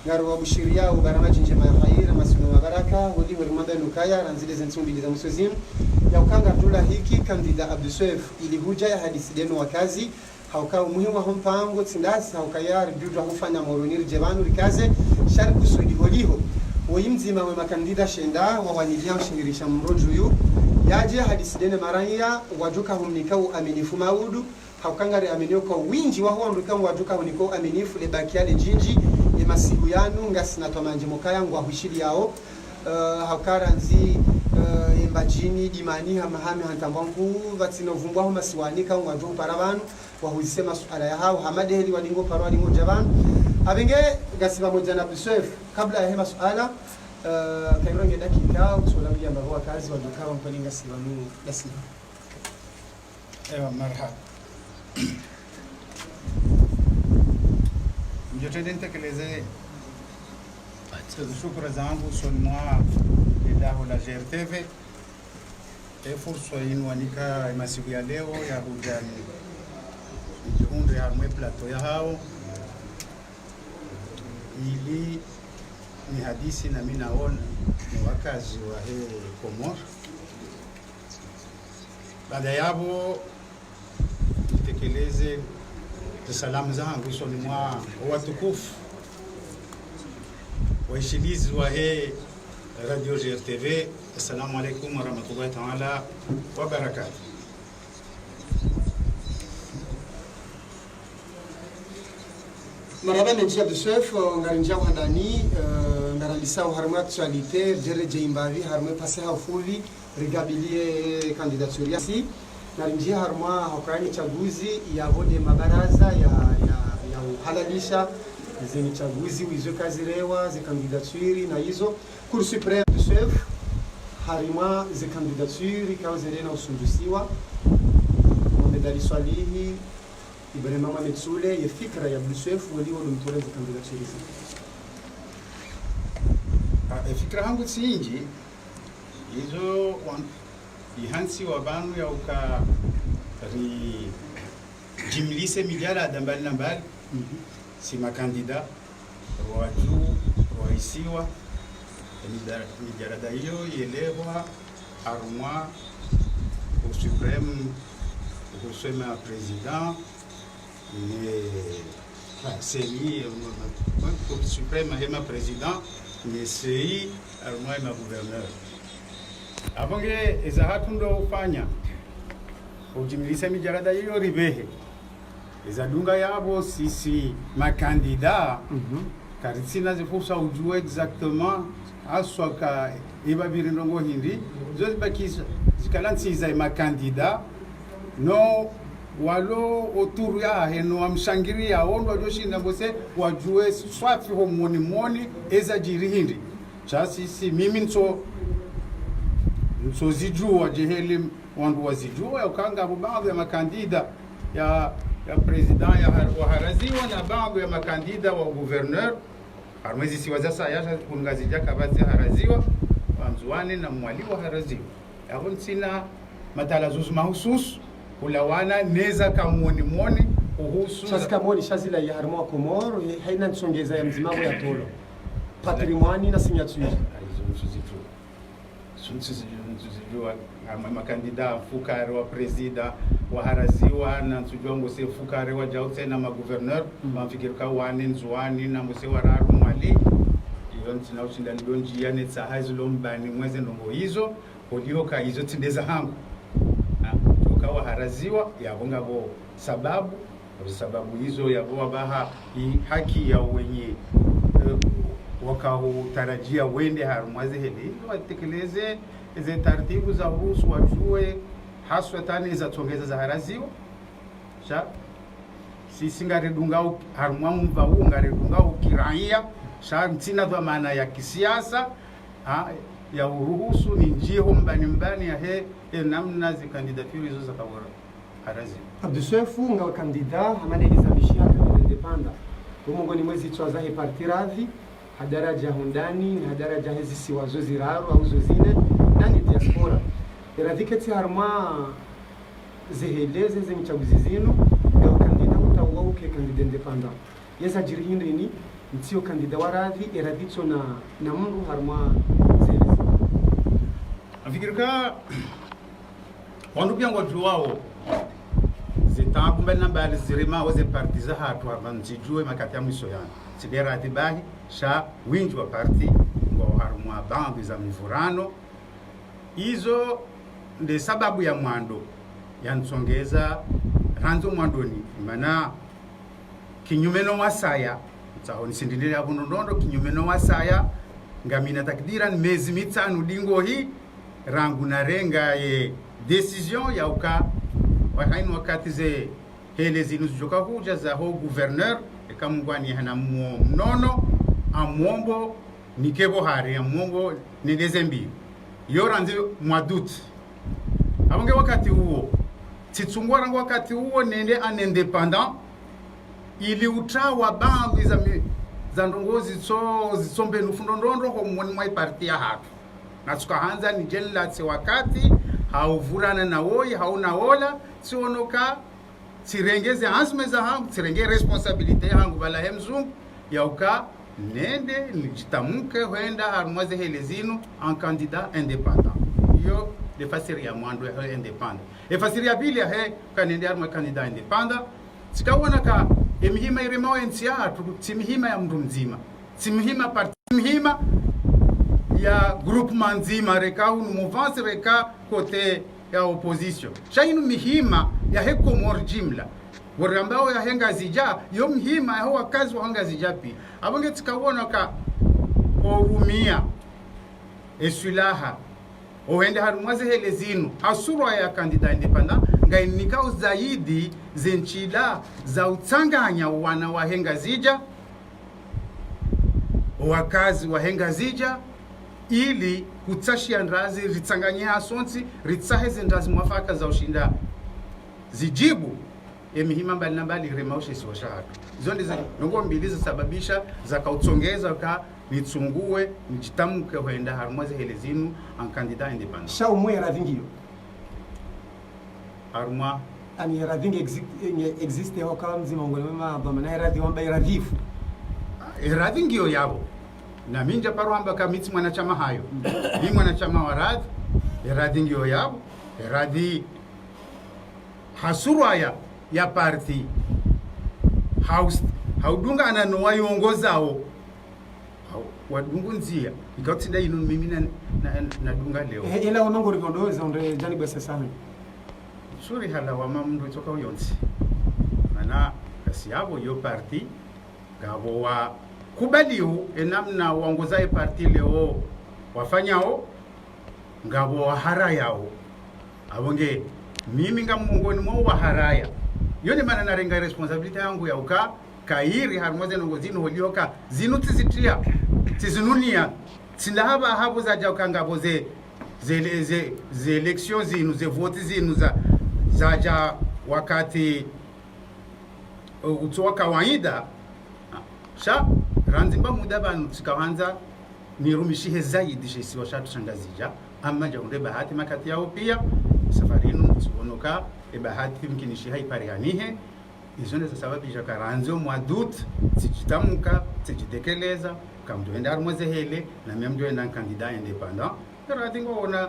ngaro wabushiria ubaramaji njema ya khair masunu wa baraka wali walimanda nukaya ranzile zentsumbi za musozim ya ukanga tula hiki kandida Abduswef ili huja ya hadisi deno wakazi hauka umuhimu wa mpango tsindasi haukayari bidu hufanya moroniri jebanu rikaze sharku sudi holiho woyimzima we makandida shenda wawanilia ushingirisha mroju yu yaje hadisi dene maranya wajuka humnika aminifu maudu haukangari aminio kwa winji waho anduka wajuka huniko aminifu le bakiale jinji e masigu yanu ngasina tomanje mokaya ngwa hushiri yao haukaranzi embajini dimani hamahame hantambwangu vatsino vumbwa homa siwanika ngwaju paravan wahuzisema suala ya hao hamadeli walingo parwa lingo javan abenge gasiba moja na Abduswef kabla ya hema suala kaironge dakika usolawia ambao kazi wajukawa mpalinga siwanu dasima ewa marhaba mjotende ntekeleze shukra zangu sonmwa idaho la GRTV fursa inwanika masiku ya leo ya hujani ijiunde hamwe plato ya hao ili ni hadisi na mimi naona ni wakazi wa Komoro. Baada yabo nitekeleze salamu zangu soni mwa watukufu waishilizi wa Radio GRTV. Assalamu alaikum wa rahmatullahi ta'ala wa barakatuh. Marhaba menjia Abduswef ngarinja hadani ngaralisa harma actualité jere jeimbavi harma passé hafuvi rigabilie candidature yasi narinjia harma hokani chaguzi ya vode mabaraza ya uhalalisha zeni chaguzi wizo kazi rewa ze candidature na hizo Cour supreme Abduswef harima ze candidature kauzerena usundusiwa Mohamed Swalihi Ibrahim Mohamed Sule ya fikra ya Abduswef wali walumtole za candidature hizi. Fikra hangu sinji hizo ihansi wa banu ya uka jimlise mijara dambali na mbali si makandida waju waisiwa mijara da hiyo yelewa arumwa au supreme kusema president CENI au supreme hema president ni CEI arumwa ma gouverneur abonge ezahatu ndo ufanya ujimilisa mijarada hiyo ribehe ezadunga yabo sisi makandida karitsina zifursa ujue exactement aswa ka iba birindongo hindi zozi bakisa zikalansiza makandida no walo oturu ya heno amshangiria ondo joshinda bose wajue swafi ho moni eza jiri hindi chasisi mimi nso zijua jeheli wandu wazijua ukanga baadhi ya makandida ya president ya haraziwa na baadhi ya makandida wa gouverneur harmezi siwaza sayasha kungazija kabazi haraziwa wanzuani na mwaliwa haraziwa yako sina matalazuzu mahusus kulawana neza kamoni kuhusu sasa kamoni shazila ya harma Komoro haina nsongeza ya mzimamo ya tolo patrimoine na signature sunzijua makandida fukare wa presida wa haraziwa na nsujongo se fukare wa jaute na magouverneur mafikirika wane nzuani na muse wararu mwali iyo ntina ushinda ndonji ya netsa haizlo mbani mweze ndongo hizo holiho ka hizo tindeza hangu wa haraziwa yabonga bo sababu hizo yabo baha haki ya wenye wakahutarajia wende harumwaze heli watekeleze ze taratibu za uruhusu wajue haswa tani za tongeza za haraziwa sha sisi ngaredunga harumwa mva ngaredunga ukiraia sha ntina dwa maana ya kisiasa ya uruhusu ni njiho mbani ya namna zi kandidaturi hizo za kawara harazi Abduswef nga kandida hamane izabishia kandida independa umongoni mwezi twaza parti radhi hadaraja hundani na hadaraja hizi siwazo ziraru au zozine nani diaspora iradhiketi harma zeheleze zenye chaguzi zino nga kandida utawauke kandida independa yesa jirihindini mtio kandida waradhi eradhicho na mndu harma zele afikirika wandu byango tuwao zitabu mbali na mbali zirima waze partiza hatu havanzijue makati ya mwiso yana sidera atibahi sha winji wa parti ngo harumwa bandu za mivurano izo nde sababu ya mwando yansongeza ranzo mwandoni mana kinyumeno wasaya tsaho nisindindire abunondondo kinyumeno wasaya ngamina takdiran mezi mitano dingo hi rangu na renga ye decision ya uka wahainu wakati ze hele zinu joka huja za ho gouverneur ekamungwani hana mnono amwombo nikebo hare amwombo ni dezembi yoranzi mwadut abonge wakati huo titsungwa rangu wakati huo nende independent ili utawa bangu za ndongozi zisombe nufundondondo ho mwani mwa parti ya hatu na tukahanza ni jela tse wakati hauvurana na woi hauna wola sionoka sirengeze asme za hangu sirenge responsabilite hangu bala hemzungu ya uka nende nijitamuke huenda harumwaze hele zinu en candidat indépendant yo de fasiri ya mwando ya indépendant e fasiri ya bili ya he kanende harumwa candidat indépendant sikawona ka emihima iremao NCA timihima ya mndu mzima timihima parti timihima ya groupement nzima reka unu mouvance reka kote ya opposition shainu mihima ya heko morjimla warambao ya henga zija yo mihima ya huwa kazi wa henga zija pi abonge tikawona ka orumia esulaha oende harumwaze hele zinu hasurwa ya kandida independent ngainikao zaidi zenchila za utsanganya wana wa henga zija wakazi wa henga zija ili kutashia ndazi ritsanganye asonti ritsahe ndazi mwafaka za ushinda zijibu emihima mbali na mbali remaushe si washahatu zondi za nongo mbili sababisha za kautsongeza ka nitsungue nijitamuke huenda harumwaze hele zinu en candidat indépendant sha umwe radhingio harumwa ani radhingi existe ho kama mzima ngone mama bamana radhi wamba radhifu radhingio yabo na minja parwamba kamiti mwanachama hayo ni mwanachama wa radhi radhingio yabo radhi hasurwaya ya parti house haudunga ananoa yongozao wadungu nzia ikautinda inu mimi na dunga leo ila wamango rikondoza onde jani basa sana suri hala wamamndo toka uyonsi mana kasi yabo yo parti gabo wa kubaliu enamna waongozaye parti leo wafanyao ngabo wa harayao abonge mimi ngamungoni mwa wa haraya yoni mana narenga responsibility yangu ya uka kairi harmoze nongozino holioka zinu tizitia tizinunia tindahaba hapo za jauka ngabo ze elections zinu ze vote zinu za ja wakati utoka kawaida sha ranzimba muda banu tikaanza nirumishihe zaidi shesi washatu shangazija amma jaunde bahati makati yao pia safarinu tuonoka bahati mkinishi haiparianihe izone za sababu ya karanzo mwadut tijitamuka tijitekeleza kamdoenda armoze hele na memdoenda kandida independent radingo ona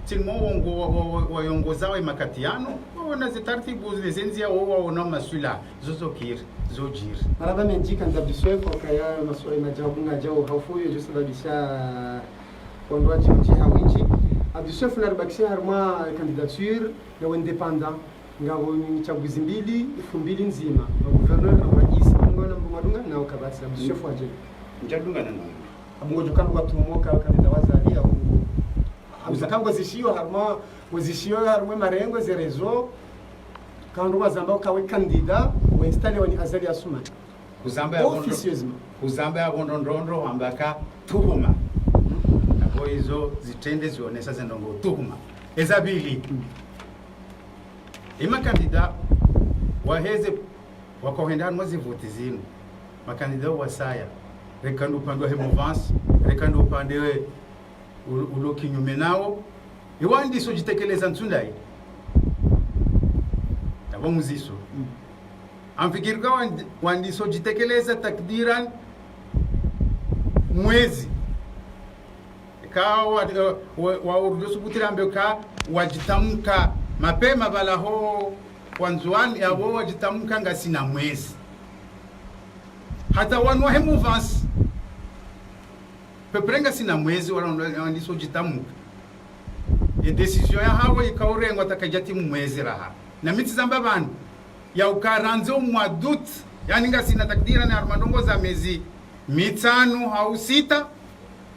tilmo wongo wayongozawe makatiano ona zitartibu zenzia ona masula zozokir zojir maraba menjika ndabisweko kaya maswali majabu ngajao haufuyo jo sababisha kondwaji mjiha winji abiswef na rubakisha harma candidature ya independent ngabo chaguzi mbili 2000 nzima gouverneur na rais ngona mbungadunga na ukabati abiswef waje njadunga na amungojo kanu watumoka kandida wazali au uzakangwa zishiyo harma wazishiyo harma marengo zerezo kandu wazambao kawe kandida uinstale wani azali asuma kuzamba ya bondondondo ambaka tuhuma nabo hizo zitende zionesa zendongo tuhuma ezabili ima kandida waheze wakohendana mwazi voti zinu makandida wasaya rekando upande wa hemovance rekando upande we ulo kinyume nao iwandiso jitekeleza ntundai abo muziso amfikirika wandiso jitekeleza takdiran mwezi ikawa wa urudosubutira ambe ka wajitamka mapema balaho wanzuani yabo wajitamka ngasina mwezi hata wanu wa mouvance peprenga sina mwezi wala ndiso jitamka e decision ya hawo ikaurengo atakajati mwezi raha na miti zamba bantu ya ukaranzo mwadut yani ngasina takdira na armandongo za mezi mitano au sita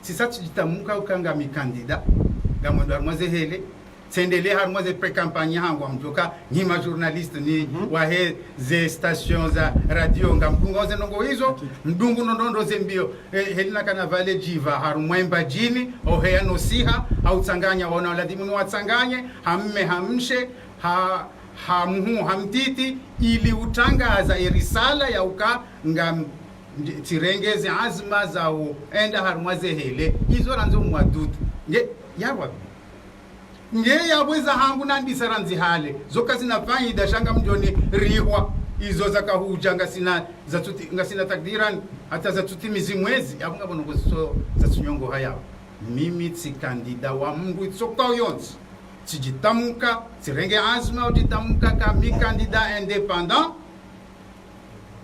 sisa tujitamuka ukanga mikandida gamondo armaze hele sendele harmaze pre-campagne hangu amjoka nyima journaliste ni wahe ze stations za radio ngamdunga zenongo hizo mdungu nondondo zembio helina kana vale jiva harumwemba jini au heya nosiha au tsanganya wana waladimu ni watsanganye hamme hamshe hamhu hamtiti ili utangaza irisala ya uka ngam tirengeze azma za enda harumwaze hele hizo ranzo mwadudu nge yawa nge yabweza hangu nandisa ranzi hale zoka zinafanya idashanga mjoni rihwa izo zakahuja ngasina takdiran hata za tuti mizimwezi yakunga bono so za tunyongo haya mimi tsikandida wa mungu itsoka yonzi tijitamuka tirenge azma ujitamuka kami kandida independent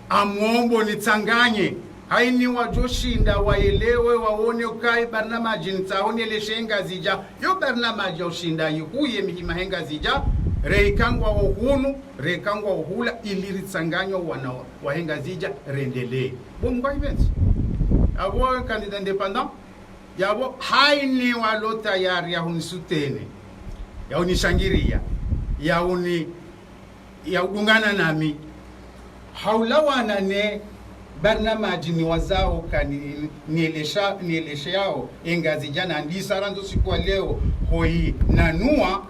amwombo nitsanganye haini wajoshinda waelewe waone ukai barnamaji nitaone leshenga zija yo barnamaji ushinda yukuye mihimahenga zija reikangwa uhunu reikangwa uhula ili ritsanganywa wana wahenga zija rendele bongo events abo kandida independent yabo haini walota yari ya hunisutene ya unishangiria ya udungana nami haulawana ne barnamaji ni wazao nielesha yao engazi jana ndisa ranzo siku leo hoi nanua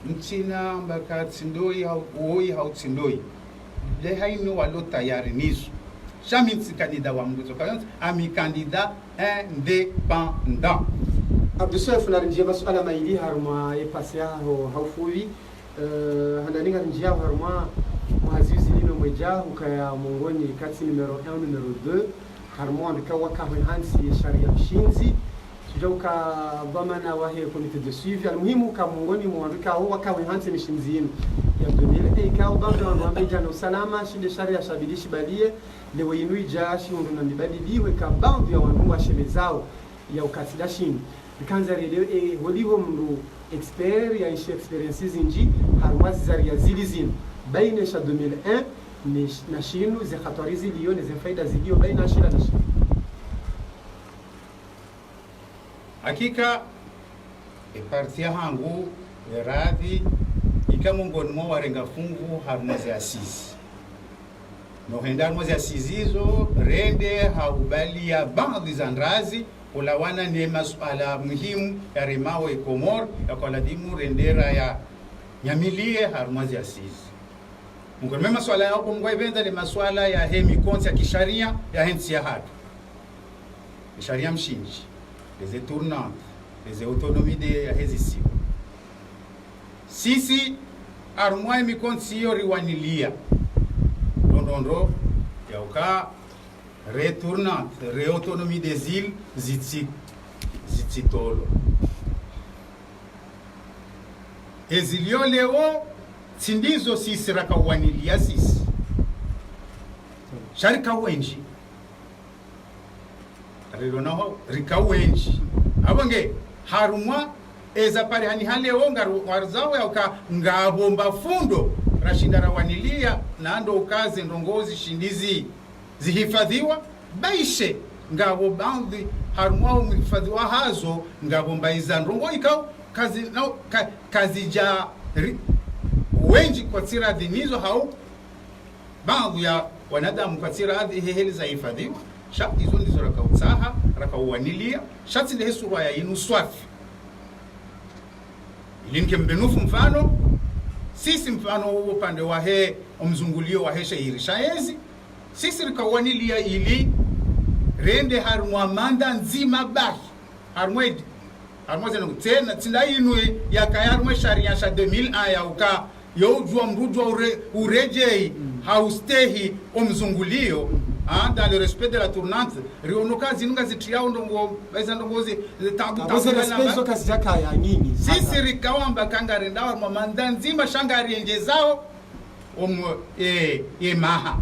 mchina mbaka tsindoi hau tsindoi le haini walo tayari nisu shami kandida wa mguzo kayonzi ami kandida independant Abduswef na rinjia masuala maili haruma epasi yaho haufuwi handaninga rinjia haruma mwazizi lino mweja ukaya mongoni kati numero 1 numero 2 haruma ndika wakawe hansi sharia mshinzi sijauka bamana wahe komite de suivi almuhimu ka mongoni mwandika ho wakawe hansi mshinzi ya 2000 ikao bando wambeja na usalama shinde sharia shabilishi balie lewe inui jashi undu na mibadiliwe ka bando ya wanungu wa shemezao ya ukatila shini bikanza rero holiho mndu expert ya ishi experiences inji harwazi zaria zilizin baina sha 2001 na shinu ze khatari ziliyo ne ze faida ziliyo baina shila na shinu hakika partia hangu radhi ikamongoni mwa warenga fungu harmoze asisi no henda harmoze asizizo rende haubali ya baadhi za ndazi ulawana ni masuala muhimu ya rimawe ikomor ya kwa ladimu rendera ya nyamilie harmazi asisi mungu mema masuala ya kumgwa ibenda ni masuala ya hemi konti ya kisharia ya hensi ya hatu kisharia mshinji les tournantes les autonomies de ya hezi siwa sisi armwa mikonti siyo riwanilia ndondo ya uka retournante, réautonomie des îles, zititolo. Ezilio leo, tindizo sisi rakawanilia sisi. Sharika wenji. Rilonaho, rika wenji. Abonge, harumwa, ezapari hani haleo ngaruzawe uka ngabomba fundo. Rashinda rawanilia, naando ukazi ndongozi shindizi. Zihifadhiwa baishe ngabo bandi harumwa umhifadhiwa hazo ngabo mbaiza ndongo ikao kazi ja wenji kwa tira dinizo hau baadhi ya wanadamu kwa tira heli za hifadhiwa shati hizo ndizo rakautsaha rakauwanilia shati ile sura ya inu swafi ilinke mbenufu mfano sisi mfano upande wa he mzungulio wa hesha irishaezi sisi rikawanilia ili rende harumwa manda nzima bahi harumwedi harumweze nungu tena tinda inue ya kayarumwe sharia sha 2001 ya yo ujua mrujwa urejei haustehi omzungulio dans le respect de la tournante rionoka zinunga zitriao ndongo baisa ndongozi tabu sisi rikawamba kangare ndawa mamanda nzima shangari enjezao maha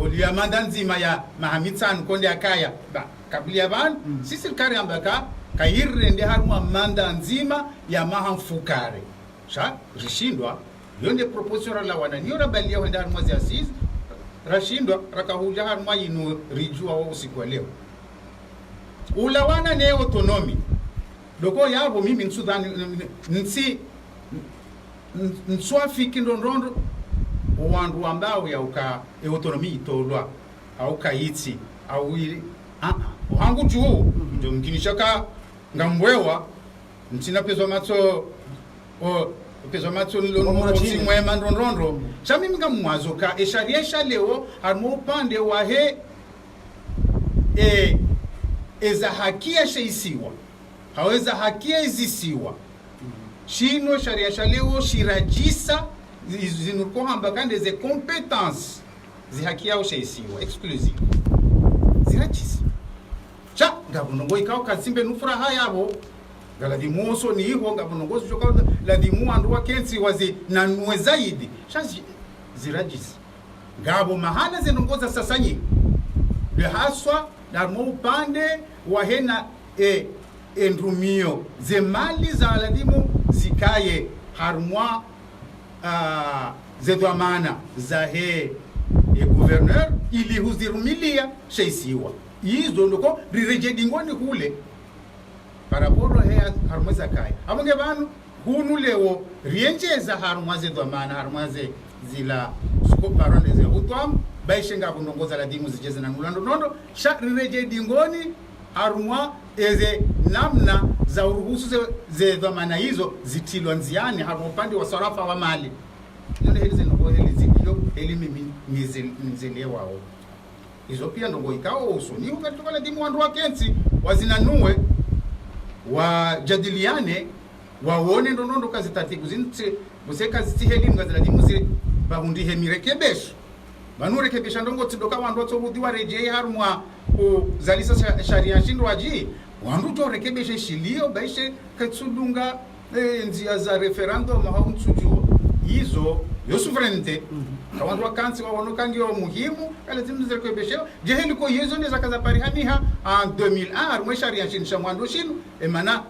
olia manda nzima ya mahamitsan konde akaya kabili yaban sisi kari ambaka kairende haruma manda nzima ya maha mfukare sha rishindwa yonde proposition la wana niora balia wenda haruma za asisi rashindwa rakahuja haruma inu rijua wa usiku wa leo ulawana ne autonomy doko yabo mimi nsudani nsi nswafiki ndondondo wandu ambao ya uka autonomy itolwa au kaiti au hangu juu ndio mkinishaka ngambwewa mtina pezo mato pezo mato nlonoti mwema ndondondo chami ngamwazo ka esharia leo harmo upande wa he eza hakia sheisiwa haweza hakia izisiwa shino sharia shaleo shirajisa zinuko hambakande ze compétences zihakia ushaisiwa exclusive zirajisa cha ngabunongo ikao kazimbe nufuraha yabo galadimuso ni iho ngabunongo shoka ladimu andu wa kensi wazi nanwe zaidi shazi zirajisa ngabo mahala zinongoza sasanyi behaswa darmo upande wa hena endrumio ze mali za ladimu zikaye harmwa zedwamana za he gouverneur ili huzirumilia sheisiwa hizo ndoko rirejedingoni hule paraporo he harmwa zakai abonge banu hunu leo rienjeza harmwa zedwamana harmwa zila skoparone ze hutwam baishenga bunongoza ladimu zijeze na ngulando nondo sha rirejedingoni harmwa eze namna za uruhusu ze dhamana hizo zitilwa nziani hapo upande wa sarafa wa mali ndio hili zinogo hili zikilo hili mimi nizelewa wao hizo pia ndogo ikao usoni ukatoka la dimu wandu wa kensi wazinanue wajadiliane waone ndondo kazi tatiku zinti buseka zitiheli ngazila dimu zile bahundi hemirekebesho banurekebesha ndongo tidoka wandu watobudhiwa rejei harumwa kuzalisa sharia shindo waji wandu to rekebeshe shilio baishe katsudunga nzia za referendum hau ntsujuo hizo yo souverainete kawandu wakansi wawonokangi wa muhimu kala timu zirekebeshe jeheli ko yezo neza kaza parihaniha en 2001 mwe sharia shinsha mwando shinu emana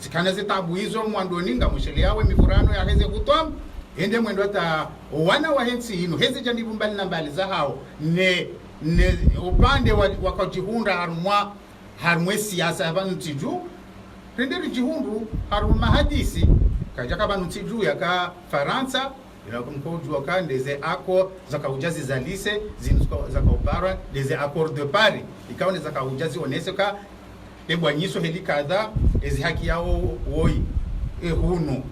zikana zitabu hizo mwando ninga mushele yawe mifurano ya heze kutwam ende mwendo ata wana wa hensi ino heze janibu mbali na mbali za hao ne upande wakajihunda harumwe siasa abantu tiju renderi jihundu harum mahadisi kajaka banu tiju yaka Faransa inakumkoju wakandeze ako zakaujazi zalise zakaupara deze accord de Paris ikaone zakaujazi oneseka ebwanyiso heli kadha ezi haki yao woi hunu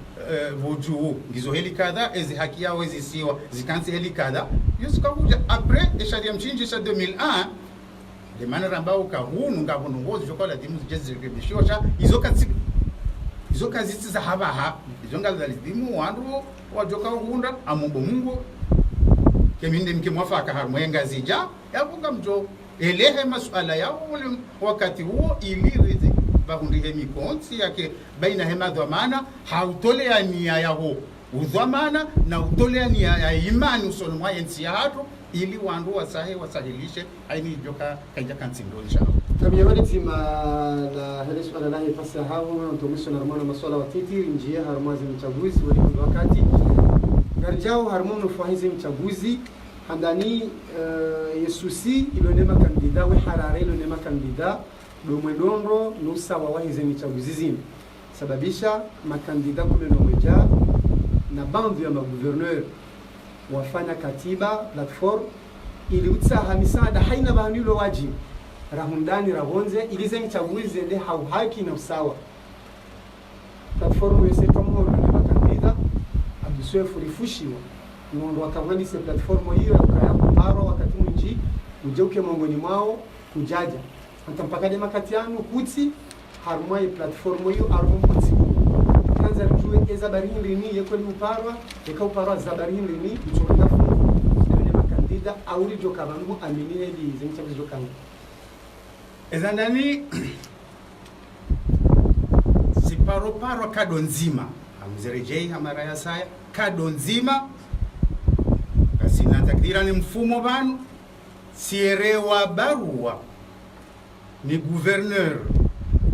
vuju ngizo heli kadha ezi haki yao ezi siwa zikansi heli kadha yusukakuja après sharia mchinji sa 2001 de manera ambao kahunu ngabunongozi jokola dimu jezi rekebishosha izo kazi za habaha izo ngala dimu wandu wajoka hunda amombo mungu keminde mkimwafaka harmwenga zija yapunga mjo elehe masuala yao wakati huo ilirize bahundihe mikonsi yake baina hema dhamana hautolea nia yao udhamana na utolea nia ya imani usoni mwa yensi ya hatu ili wandu wasahilishe aini joka kaja kansindo inshallah tabia wale tima la hele swala la hifasa hao na tumisho na ramana masuala wa titi njia harmazi mchaguzi wali wakati garjao harmono fahizi mchaguzi handani yesusi ilonema kandida we harare ilonema kandida domwedondo nusa wa wahizi mchaguzi zini sababisha makandida kule nomeja na bandu ya magouverneur wafanya katiba platform ili utsaha misada haina bahanilo wajibu rahundani rahonze ilize mchaguzi ende hauhaki na usawa platform yese kama na makandida abiswefu rifushiwa nondo wakawandise platform hiyo yakaya kuparo wakati mwinji ujeuke mongoni mwao kujaja antampakade makati yanu kuti harumai platform hiyo arumputi kanza rujue eza barini rini yekoli uparwa eka uparwa za barini rini uchoka fungu ndio makandida kandida auri joka bantu aminire di zenchabizo joka ezandani siparo kado nzima amzerejei hamara ya saya kado nzima kasi natakdira ni mfumo banu sierewa barua ni gouverneur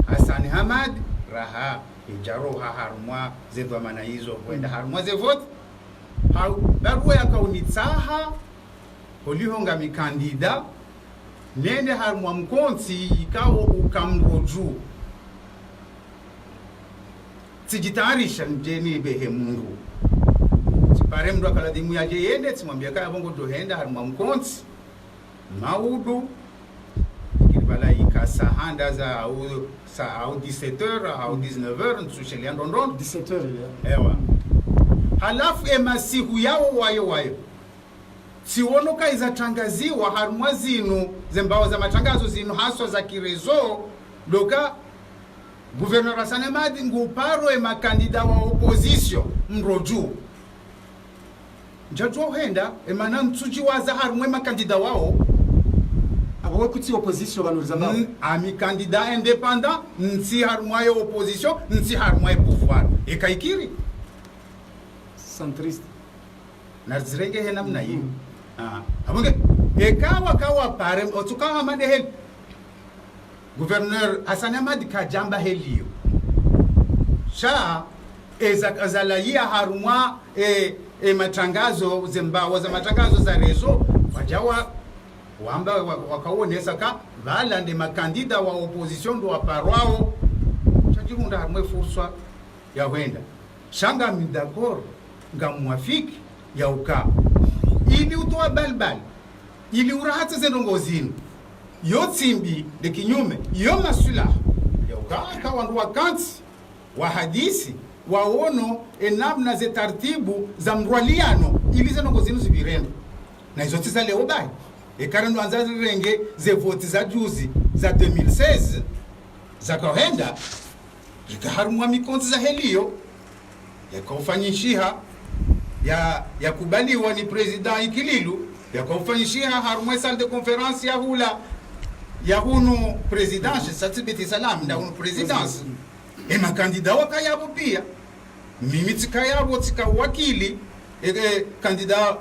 Hassan Hamad raha ijaro harumwa zedwamana hizo kwenda harumwa zevote barua yakaunitsaha olihonga mikandida nende harumwa mkonsi ikawo ukamroju sijitayarisha mjeni behe Mungu sipare mdu akaladimu yaje yende simwambia kaya bongo dohenda harumwa mkonsi maudu bala ikasa handa za au 17h au 19h ntusheli andondon 17h ewa halafu emasihu yao wayo sionoka izatangaziwa harumwa zinu zembao za matangazo zinu haswa za kirezo doka gouverneur Hassan Hamad nguparo emakandida wa opposition mroju njajwa henda emana ntuji waza harumwa emakandida wao abo kuti opposition banuriza babo ami candidat indépendant nsi harumwa ya opposition nsi harumwa ya pouvoir ekaikiri centriste na zirenge he namna hii abonge kawa pare otukawa madehel gouverneur Hassan Hamad kajamba helio sha azalaia harumwa matangazo zembawa za matangazo za rezo wajawa wamba wakaonesa ka vala ndi makandida wa opposition ndo aparwao chajirunda harumwe fursa ya wenda shanga midakor ngamwafiki ya uka ili utoa balbal ili urahata zendongozini yo tsimbi de kinyume yo masula ya uka kawandu wakanti wa hadisi waono enamna ze tartibu za mrwaliano ili zendongozini zibirendo na izo tisa leo bai ekarendo anzazi renge ze voti za juzi za 2016 za kohenda zikaharumwa mikonzi za helio yakaufanyishiha ya kubaliwa ni president Ikililu yakaufanyishiha harumwe salle de conférence ya hula ya hunu presidence satibiti salam nda hunu presidence makandida wakayabo pia mimi tikayabo tika wakili kandida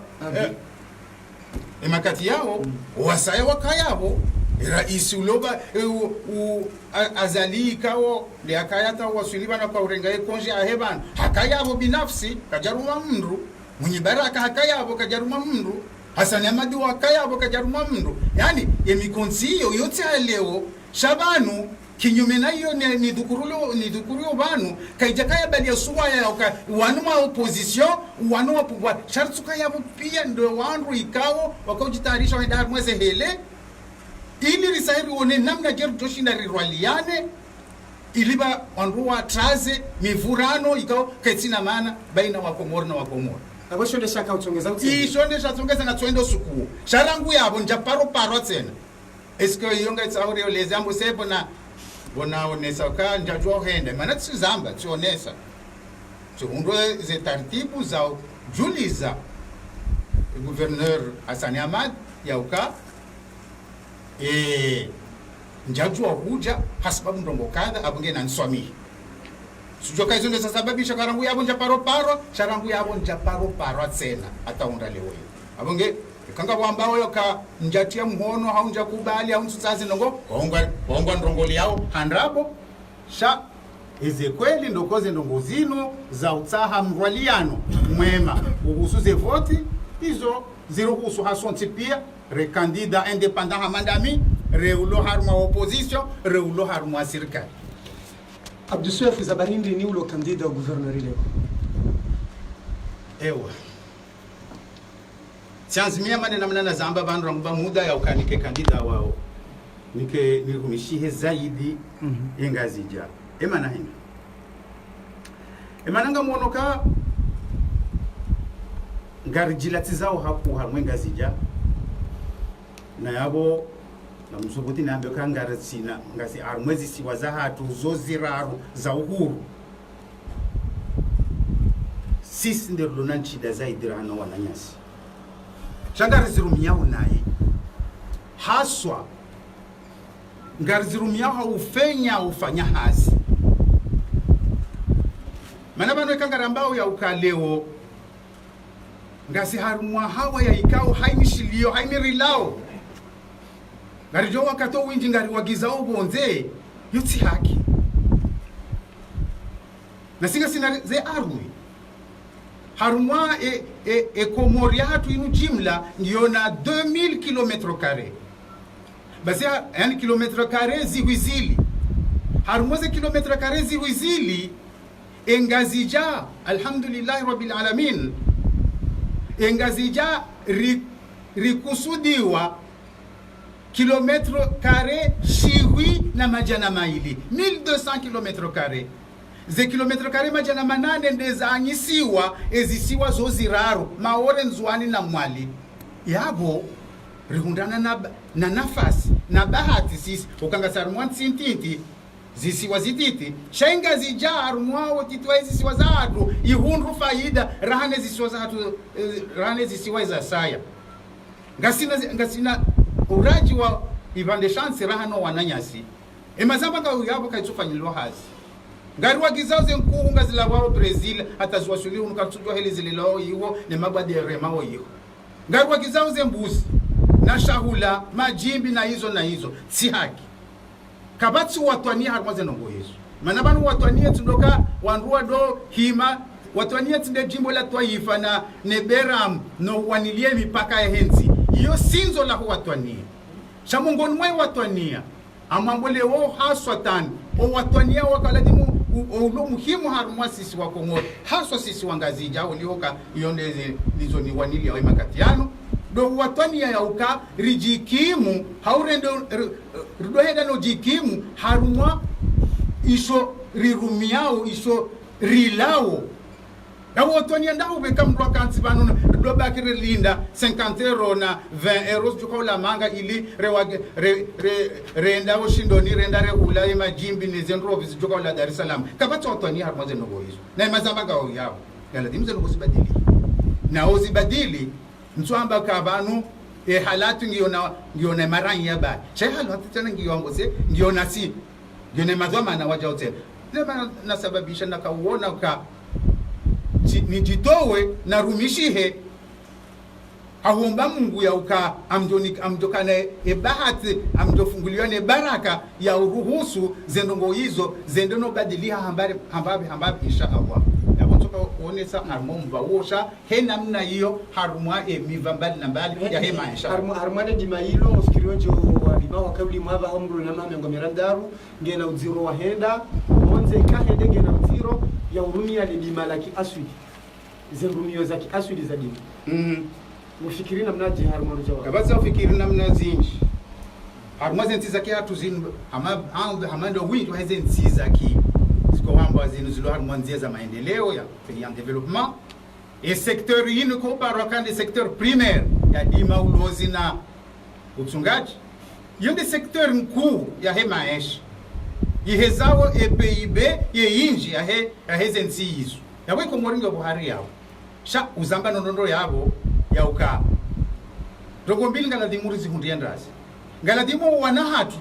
makati yao wasaya wakayabo raisi uloba azali kao le akayata wasuliba na kwa urenga konje aheban hakayabo binafsi kajaruma mndu mwenye baraka hakayabo kajaruma mndu Hassan Hamad wakayabo kajaruma mndu yani emikonsiyo yote leo shabanu kinyume na hiyo ni dukurulo banu kaijakaya bali ya suwa ya wanu wa opposition wanu wa pouvoir shartuka yabo pia ndo wandu ikao wakojitayarisha wenda mweze hele ili risairi one namna jeru toshinda rirwaliane iliba wanruwa traze mivurano ikao kaitsina maana baina wa Komoro na wa Komoro abashonde shaka utongeza uti ishonde shatongeza na twendo suku sharangu yabo njaparo tena esko yonga itsauri olezambo sebo na bonaonesa ka njajwa hende maana tsizamba tionesa tundwe ze taratibu za juliza gouverneur Hassan Hamad yauka njajwa huja hasibabu ndongo kadha abunge na nswami sujoka hizo ndo sababisha karangu yabo njaparo sharangu yabo njaparo tena ataunda leo abunge kanga wamba oyo ka njatia mhono haunja kubali au nsutsazi ndongo waongwa ndongoli yao handrabo sha ize kweli ndokoze ndongo zino za utsaha mrwaliano mwema uhusuze voti hizo ziruhusu hasonti pia re candidat indépendant hamandami reulo haruma opposition reulo haruma serikali Abdou Swef Zabarindi ni ulo candidat au gouverneur leo ewa Chanzimia mane namna na zamba bandu rangba muda ya ukanike kandida wao nikumishihe zaidi ingazija emana hina emananga muonoka ngarijilati zao haku hamwe ngazija na yabo na msubuti na ambio kangarisina ngazi armwezi siwaza hatu zoziraru za uhuru sisi ndio lunanchida zaidi rana wananyasi shangarizirumia naye haswa ngarizirumia ufanya hasi mana bano kangarambao ya ukaleo ngasi harumwa hawa ya ikao haini shilio haini rilao ngarijo wakato winji ngari wagiza ubonze yuti haki na singa sina ze arwi harumwa komori hatu inu jimla ngiona 2000 km². Basi yani km² ziwizili harumwa ze km² ziwizili engazija alhamdulillah rabbil alamin engazija rikusudiwa km² shiwi na majana maili 1200 km². Ze km² majana manane ndeza anyisiwa ezisiwa zoziraru maore nzwani na mwali yabo rihundana na nafasi na bahati sisi ukanga sarumwa ntintiti zisiwa zititi shenga zijaru mwawo titwa zisiwa zatu ihundu faida rahane zisiwa zatu rahane zisiwa za saya ngasina uraji wa ivande chance rahano wananyasi emazamba nga yabo kaitsufanyilwa hazi ngari wagizaze nkuu ngazila wao Brazil hata ziwashuli unukatujwa heli zililao yiwo ne mabade remao yiwo ngari wagizaze mbuzi na shahula majimbi na hizo si haki kabati watwania harmaze nongo hizo manabanu watwania tundoka wanrua do hima watwania tinde jimbo la Twaifa na neberam no wanilie mipaka ya henzi iyo sinzo la watwania shamongoni mwe watwania amambole wo haswa tani o watwania wakaladimu ulo muhimu harumwa sisi wa Kongo haswa sisi wangazija olihoka yonde lizo ni wanilia wa makatiano do watwania ya uka rijikimu haurendo rudoheda no jikimu harumwa iso rirumiao iso rilao na watwania ndao beka mrwa kansi banu do bakire linda 50 € na 20 € juko la manga ili renda oshindoni renda rehula majimbi ni zendro vizuko la Dar es Salaam kabata watwania harumwa zeno hizo na mazamba gao yao yala dimze no kusibadili na ozibadili mtuamba kabanu halatu ngiona marangi ya ba che halatu tena ngiyongose ngiona si ngiona mazoma na waja hotel lema nasababisha nakauona ka nijitowe na rumishihe ahomba Mungu ya uka amjokane bahati amjofunguliwa ne baraka ya uruhusu zendongo hizo zendono badilia hambabe insha Allah yabotoka kuonesa harumba wosha hena mna hiyo harumwa miva mbali na mbali ya hema insha harumwa ne dimailo musikirionjo wa riba wa kabli mwaba hamru na mama ngomerandaru ngena uziro wa henda monze kahende ngena uziro ya urumia ni dimalaki aswidi zerumio za kiaswidi za dini mufikiri namna je harumwa jawa kabaza ufikiri namna zinji harumwa zenzi za kiatu zin hamando windu hazenzi za ki ziko hamba zinu harumwa nzia za maendeleo ya development et secteur yinu ko baraka de secteur primaire ya dima ulozi na utungaji yende secteur mkuu ya hemaesh yihezao PIB ye inji ya hezenzi hizo yawe ko moringa Buhari yao sha uzamba nondo yabo ya uka rogo mbili ngala dimuri zihundia ndazi ngala dimu wanahatu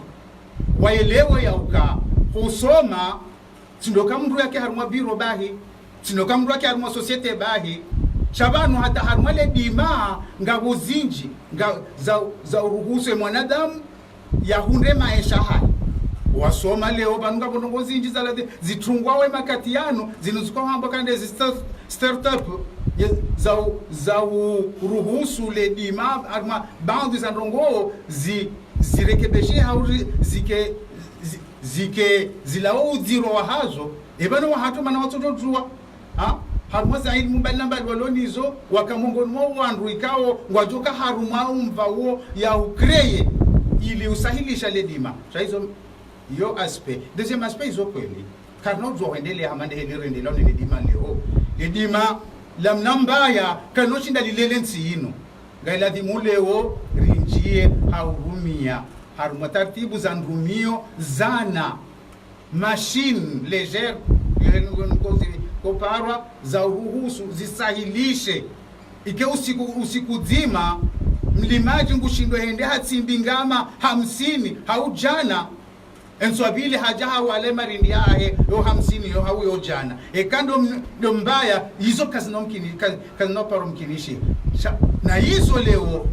waelewe ya uka kusoma tindoka mndu yake harumwa biro bahi tindoka mndu yake harumwa societe bahi shabanu hata harumwa le dima ngabuzinji za uruhusu mwanadamu ya hunde maisha haya wasoma leo banunga bonongo zinji zalade zitungwawe makatiano zinuzukwa hamba kande startup za uruhusu le dima arma bandi za ndongo zirekebeshe hauri zike zilao udiro wa hazo ebano wa hatu mana watoto tuwa harumwa za ilmu mbali na mbali walonizo wakamongoni mwa wandu ikao ngwajoka harumwa umvawo ya ukreye ili usahilisha le dima shaizo yo aspect deuxième aspect izo kweli karno zo rendele hamande hele la ne dima leo le dima la mnambaya kano shinda lilele nsino ngaila dimuleo rinjie haurumia harumwa taratibu za ndumio zana machine légère ngozi koparwa za uruhusu zisahilishe ike usiku zima mlimaji ngushindo hende hatsimbingama 50 haujana enswabili haja hawale marindi yahe yo 50 yo hau yo jana kando ndo mbaya hizo kazino paro mkinishi na hizo leo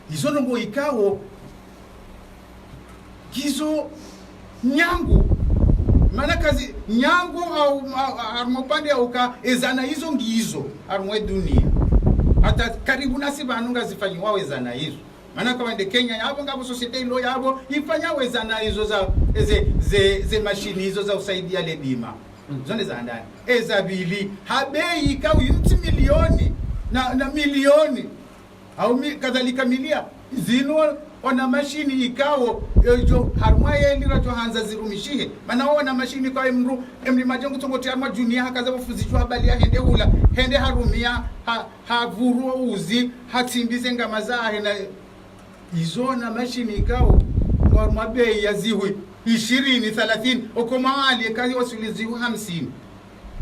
hizo ndo ikao hizo nyangu mana kazi nyangu au armopande au ka ezana hizo ngizo armwe dunia hata karibu nasi banunga zifanywa wezana hizo mana kwa ende Kenya yabo ngabo society ilo yabo ifanya wezana hizo za ze machine hizo za usaidia ledima zone za ndani ezabili habei ka milioni na milioni au kadhalika milia zino ona mashini ikao yo harmwaye lira to hanza zirumishihe mana ona mashini kwa mru emri majengo tongoti arma junior hakaza bafuzishwa habali ya hende hula hende harumia havuru uzi hatimbize ngama zahe na izona mashini ikao kwa mabei ya ziwi 20 30 okomali kazi wasulizi 50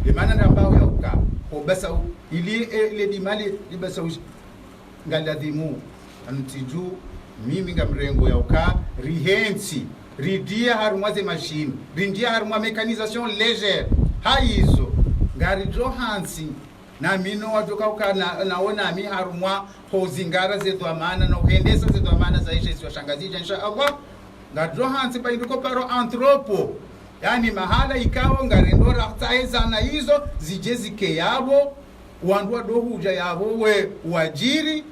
limana ndambao ya uka obasa ili le dimali libasa ngaladhimu antiju mimi ngamrengo ya uka rihensi ridia harumwaze machine rindia harumwa mécanisation légère haizo ngari johansi na mino watoka uka naona mi harumwa hozingara zetu amana na uhendesa zetu amana zaisha sio shangazija insha Allah ngari johansi pa indiko paro anthropo yani mahala ikao ngarendo rahtaeza na hizo zijezike yabo wandu wadohuja yabo we wajiri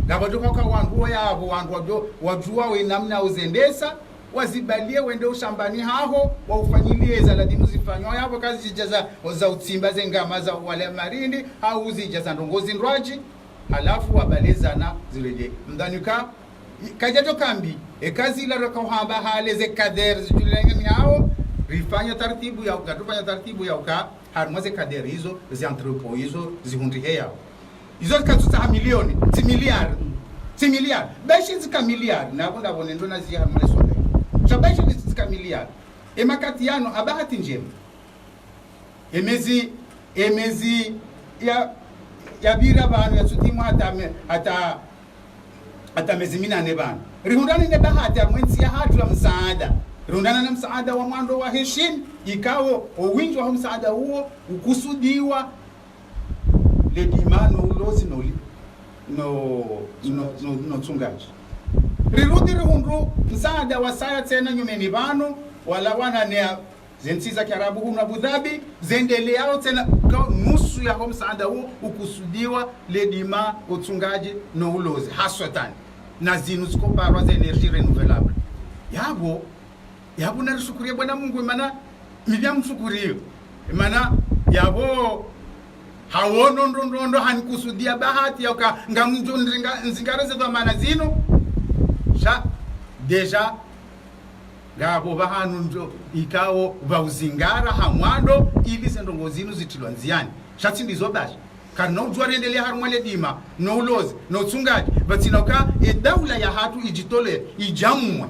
ngabadoka kwa wandu yabo wandu wajua we namna uzendesa wazibalie wende ushambani haho waufanyilie za ladimu zifanywa yabo kazi zijaza za utsimba zengama za wale marindi au zijaza ndongozi ndwaji halafu wabalezana zileje mdanuka kajato kambi kazi ila rokohamba haleze kader zijulenge hao rifanya taratibu ya ukatufanya taratibu ya uka harmaze kader hizo zi entrepot hizo zihundihe yao hizo katuta milioni 10 miliard bashi zika miliard na kunda bonendo na zia harmaze sonde shabashi zika miliard emakati yano abahati njema emezi ya bira banu ya sutimu hata mezi minane banu rihundani ne bahati amwenzi ya hatu la msaada rundana na msaada wa mwando wa heshin ikao uwinjo wa msaada huo ukusudiwa le dimano ulozi no tsungaji rirudi rihundu msaada wa saya tena nyumeni banu wala wana nea zensiza kiarabu huu na Abu Dhabi zendeleao tena nusu ya msaada huo ukusudiwa le dima utsungaji no ulozi haswatani na zinu zikoparwa za energy renewable yabo narishukuria bwana Mungu maana mivya mshukurio maana yabo hawono ndondo hanikusudia bahati ya ngamjo nzingareze kwa maana zino sha deja ngabo bahanu njo ikao bauzingara hamwando ili sendongo zinu zitilwa nziani shati ndizo bashi kana ujwa rendelea harumale dima no ulozi no tsungaji batinoka daula ya hatu ijitole ijamwe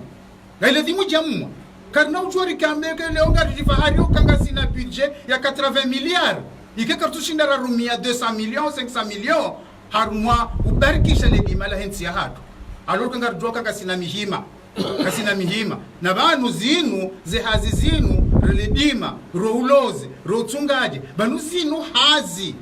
ngale dimu jamwe karna ujori kameke leonga rifahari ukanga sina budget ya 80 milliards ike kartushinda rumia 200 millions 500 millions harumwa ubarikisha le dima la hensi ya hatu alors kanga rjoka kasina mihima na banu zinu zehazi zinu reledima roulozi rotsungaje banu zinu hazi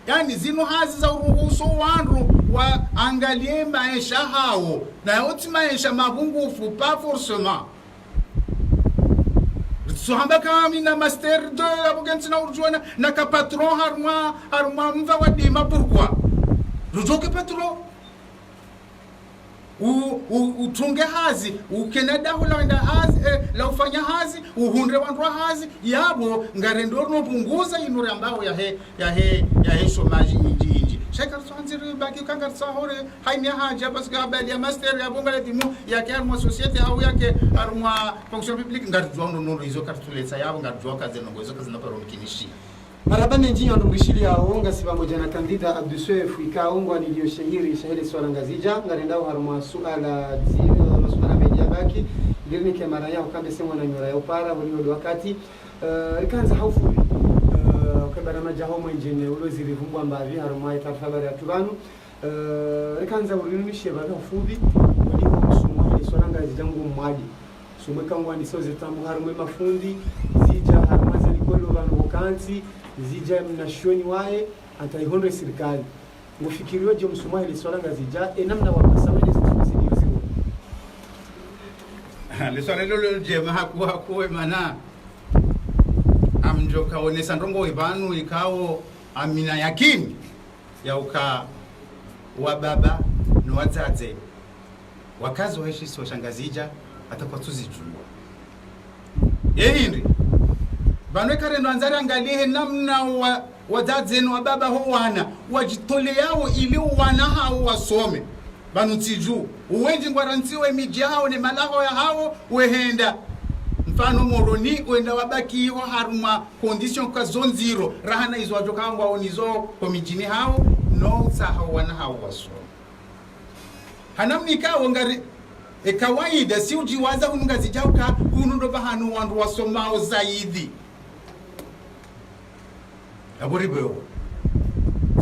yani zinu hazi za uruhuso wanru wa angalie maisha hao na yote maisha mabungufu pas forcément sohamba kami na master 2 abogenzi na urjuana na ka patron harma mva wadima pourquoi rujoke patron utunge hazi ukenada hulanda hazi la ufanya hazi uhundre wandu hazi yabo ngarendo no punguza inure ambao ya he shomaji inji shaka tsanziri baki kanga tsahore haimya haja bas gabali ya master ya bonga letimu ya kermo societe au yake aruma fonction publique ngarjwa no hizo kartuletsa yabo ngarjwa kaze no hizo kaze na paro mkinishi marabane njinyo ndungishili ya onga si pamoja na kandida Abduswef ikaongwa nilioshahiri shahiri swala ngazija ngarendao haruma suala zio masuala media baki ngirni ke mara yao kambe semwa na nyora yao para wali wakati ikanza haufubi kwa barama jaho mwenjene ulozi rivumbwa mbavi haruma itafabari ya tubanu Rekanza ulinishe baba ufubi uliko msumo isonanga zijangu mwadi sumwe kangwa ndisoze tamu harumwe mafundi zija harumaze likolo bantu bokanzi zija mnashoni wae ataihondo serikali ngufikiriwe je msumo ile isonanga zija namna wapasamede zituzidi yosiwo le swala lolo je hakuwe mana amjo kaonesa ndongo ibanu ikao amina yakini ya uka wa baba no wazaze wakazi waishi so shangazija atakuwa tuzijua yehindi banwe kare ndo anzari angalie namna wazaze no baba ho wana wajitole yao ili wana hao wasome banu tiju uwenji ngwaranziwe miji hao ne malaho ya hao wehenda mfano moroni wenda wabaki ho haruma condition ka zone 0 rahana izo ajoka ngwa onizo komijini hao no saha wana hao wasoma hanamni ka wongari kawaida si ujiwaza ununga zijauka hunundo bahanu wandu wasomao zaidi aboribewa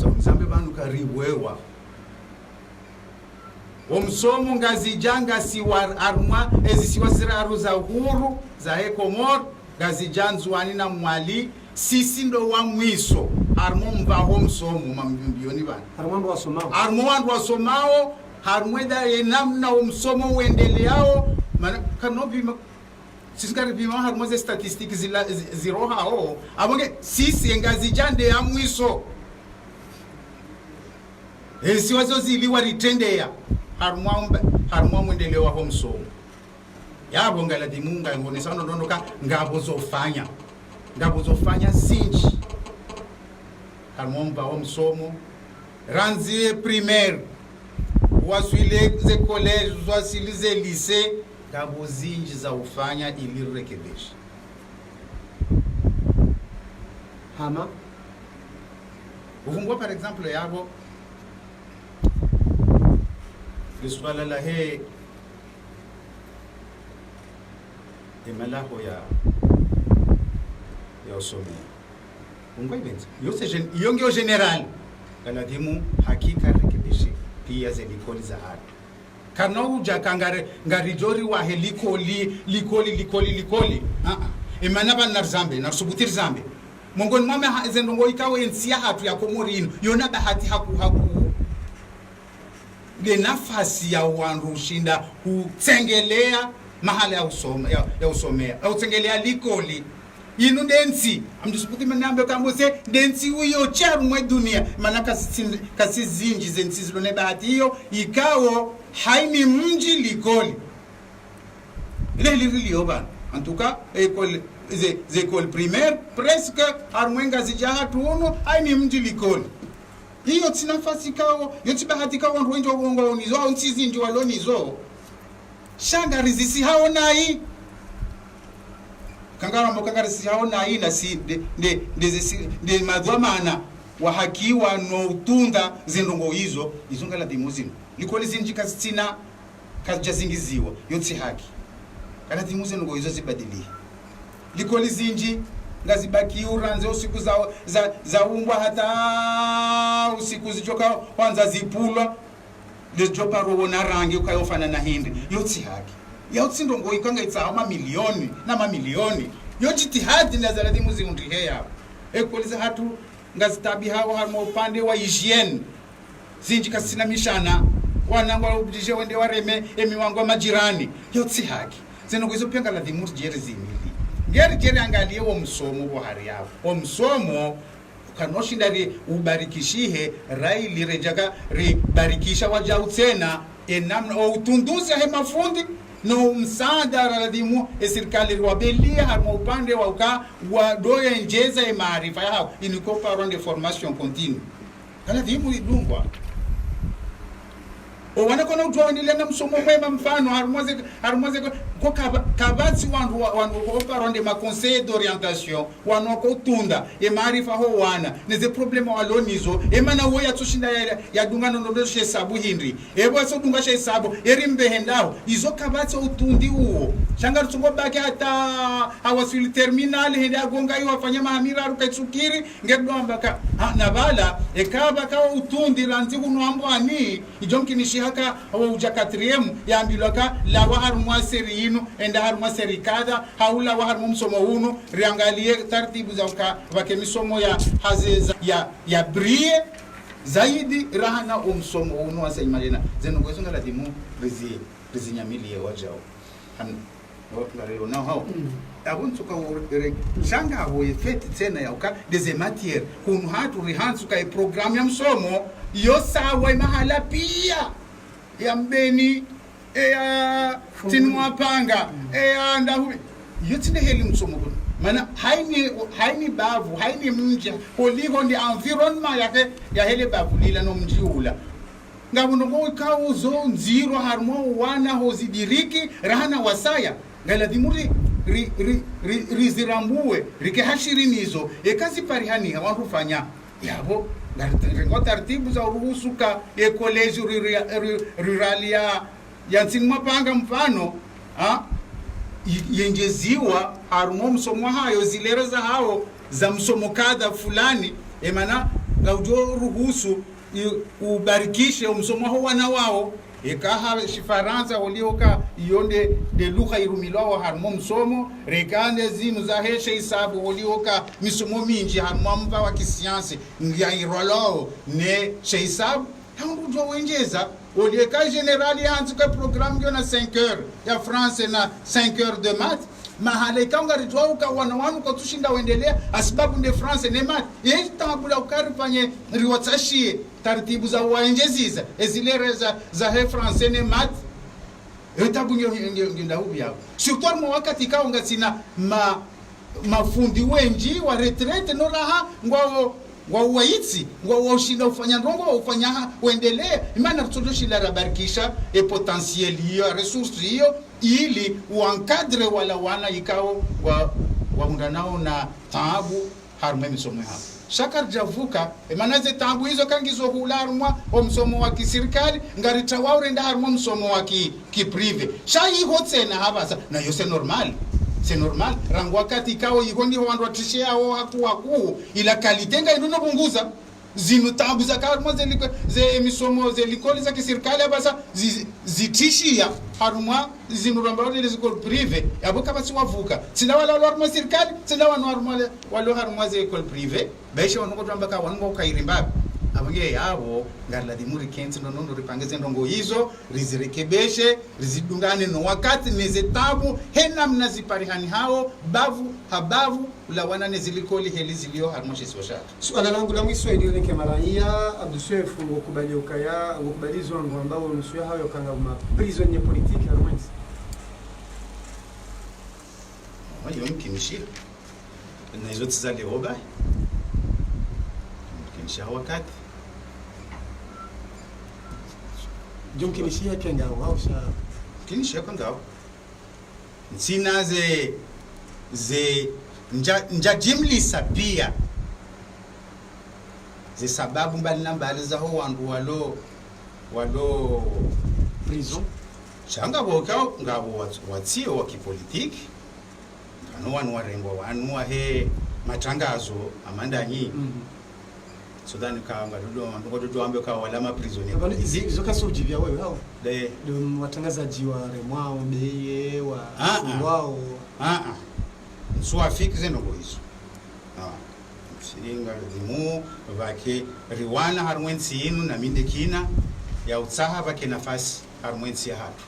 so mzambe banu kariwewa omsomo ngazijanga siwar arma ezisiwasiraru za huru za Ekomor gazijanzwani na mwali sisi ndo wa mwiso armo mbaho msomo mambioni bana armo wandu wasomao harumweda namna umsomo uendeleao kanobi sisikari bima harumweze statistiki ziroha ho abonge sisi ngazijande ya mwiso siwazo ziliwa ritendea harumwa mwendeleo ho msomo yabo ngala dimunga ngonesa nondoka ngabo zofanya zinji harumwa ho msomo ranzie primaire waswile ze college waswile ze lycée ngabo zinji za ufanya ili rekebisha hama uvungwa par exemple yabo swala la he emalaho ya usome ungwa ibenza yose yonge general galadimu hakika rekebishi pia zelikoli za hatu kana uja kangare ngarijori wa likoli emanaba narzambe narsubutir zambe mongoni mame zendongo ikawe ensia hatu ya komorino yona bahati haku le nafasi ya wandu ushinda kutsengelea mahala ya usomea au tsengelea likoli inu densi amdisuputi menambe kambose densi uyo charu mwe dunia manaka kasi zinji zensi zilone bahati hiyo ikawo haini mji likoli ile lilioba antuka école primaire presque harmwenga zijaha tuono haini mji likoli hiyo tinafasi kawo yoti bahati kawo ndwenjo wongo onizo au ntizi ndi walonizo shanga rizisi hao nai kangara mokangara si hao nai na si de madwamana wa hakiwa no tunda zendongo hizo izongala dimuzini likoli zinjika stina kajazingiziwa yoti haki kana dimuzini ngo hizo zibadili likoli zinji ngazibaki uranze usiku za umbwa hata usiku zichoka kwanza zipulwa lejopa roho na rangi ukayofana na hindi yoti haki yoti ndongo ikanga itsa mamilioni yoti tihadi nazalati muzimundi heya ekoliza hatu ngazitabi hawo harmo upande wa hygiene zinji kasina mishana wanangwa ubdije wende wareme emiwango majirani yoti haki zeno kwizo pia ngala dimuzi jere zimili ngeri angalie wo msomo wo hari yao wo msomo kanoshinda ubarikishihe rai lirejaga barikisha waja utena enamna o utunduzi he mafundi no msaada radhimu serikali wabelia harmo upande wa uka wa doya njeza maarifa yao inikopa ronde formation continue kana dhimu idungwa o wanakona utwaendelea na msomo mwema mfano harmoze ko kabati wandu ko paronde ma conseil d'orientation wanu ko tunda e maarifa ho wana neze problema walonizo e mana wo ya tushinda ya dungano ndo she sabu hindri e bo so dunga she sabu erimbe hendaho izo kabati utundi uo shanga tsungo baki hata awasili terminal hende agonga yo afanya mahamira rukaitsukiri ngedomba ka na bala e kaba ka utundi lanzi kuno ani ijonki nishihaka awo uja 4e ya ambiloka la wa harmwa seri inu enda harmwa serikada haula wa harmwa msomo uno riangalie taratibu za wake misomo ya hazeza ya brie zaidi rahana umsomo uno wasa imalina zenu kwesonga la dimu rizi nyamili wajao leo na hao abuntu ka shanga ho effect tena ya uka des matières kunu hatu rihansu ka program ya msomo yo sawa mahala pia ya mbeni ya tinwa panga ya ndahu yotine heli msomo kuna mana haini bavu haini mja holiho ndi environment yake ya hele bavu lila no mjiula ngabuno ngo ka uzo nziro harmo wana hozidiriki rahana wasaya ngaladimuri rizirambue rike hashirinizo ekazi parihani hawantu fanya yabo ngo taratibu za uruhusuka e college ruralia ya nsinma panga mfano yenjeziwa harumo msomo hayo zilereza hao za msomo kadha fulani emana ngaujo ruhusu ubarikishe msomo ho wana wao ekaha shifaransa olioka iyonde de lugha irumilwa harmo msomo rekande zinu za heshe isabu olioka misomo minji harmo mva wa kisiansi ngia irolo ne sheisabu hangu jo wenjeza olieka generali hanzuka programme yona 5 heures ya France na 5 heures de maths mahale kanga ritwauka wanawanu kwa tushinda wendelea asibabu nde France ne maths yetabula ukarifanye riwatashie taratibu za waenjeziza ezilereza za he France ne maths etabunyo ngenda hubi yao surtout mo wakati kaonga sina mafundi wenji wa retraite no raha ngwao waitsi ushinda ufanya ndongo ufanya uendelee imana tutoshi la rabarikisha e potentiel hiyo resource hiyo ili uankadre wala wana ikao waunganao na taabu harume misomo hapo shakar javuka imana ze taabu hizo kangizo hularumwa o msomo wa kiserikali ngarita waurenda harumo msomo wa kiprive shayi hotsena habasa na yose normal c'est normal rangu wakati kao yikondi wandu watishia hao haku ila kalitenga inono bunguza zinu tabu za karmo ze misomo ze likoli za kiserikali abasa zitishia haruma zinu rambao ile zikol prive yaboka basi wavuka sina wala haruma serikali sina wala haruma ze ekol prive baisha wanongo twambaka wanongo kairimba abonge yabo ngala dimuri kenzi nono ripangeze ndongo hizo rizirekebeshe rizidungane no wakati nezetabu hena mnaziparihani hao habavu la wana nezilikoli heli zilio harmoshe swasha swala langu la mwisho ile ni Kemaraia Abduswef ngokubali ukaya ngokubalizwa ngo ambao nusu yao kanga ma prisonnier politique harmons wayo mkimishia na hizo tizale oba kimishia wakati jonki nishia kengao au sha kinishia kengao nsina ze njajimlisa pia ze sababu mbali na mbali za ho wandu walo prison changa boka ngabo watsio wa kipolitiki ngano wanu warengwa wanu he matangazo amandanyi so then kanga ndo ambe kwa wala ma prisonnier hizo kasuji vya wewe hao de watangazaji wa remwao beye wa wao so afiki zeno hizo siringa dimu bake riwana harwensi inu na minde kina ya utsaha bake nafasi harwensi ya hatu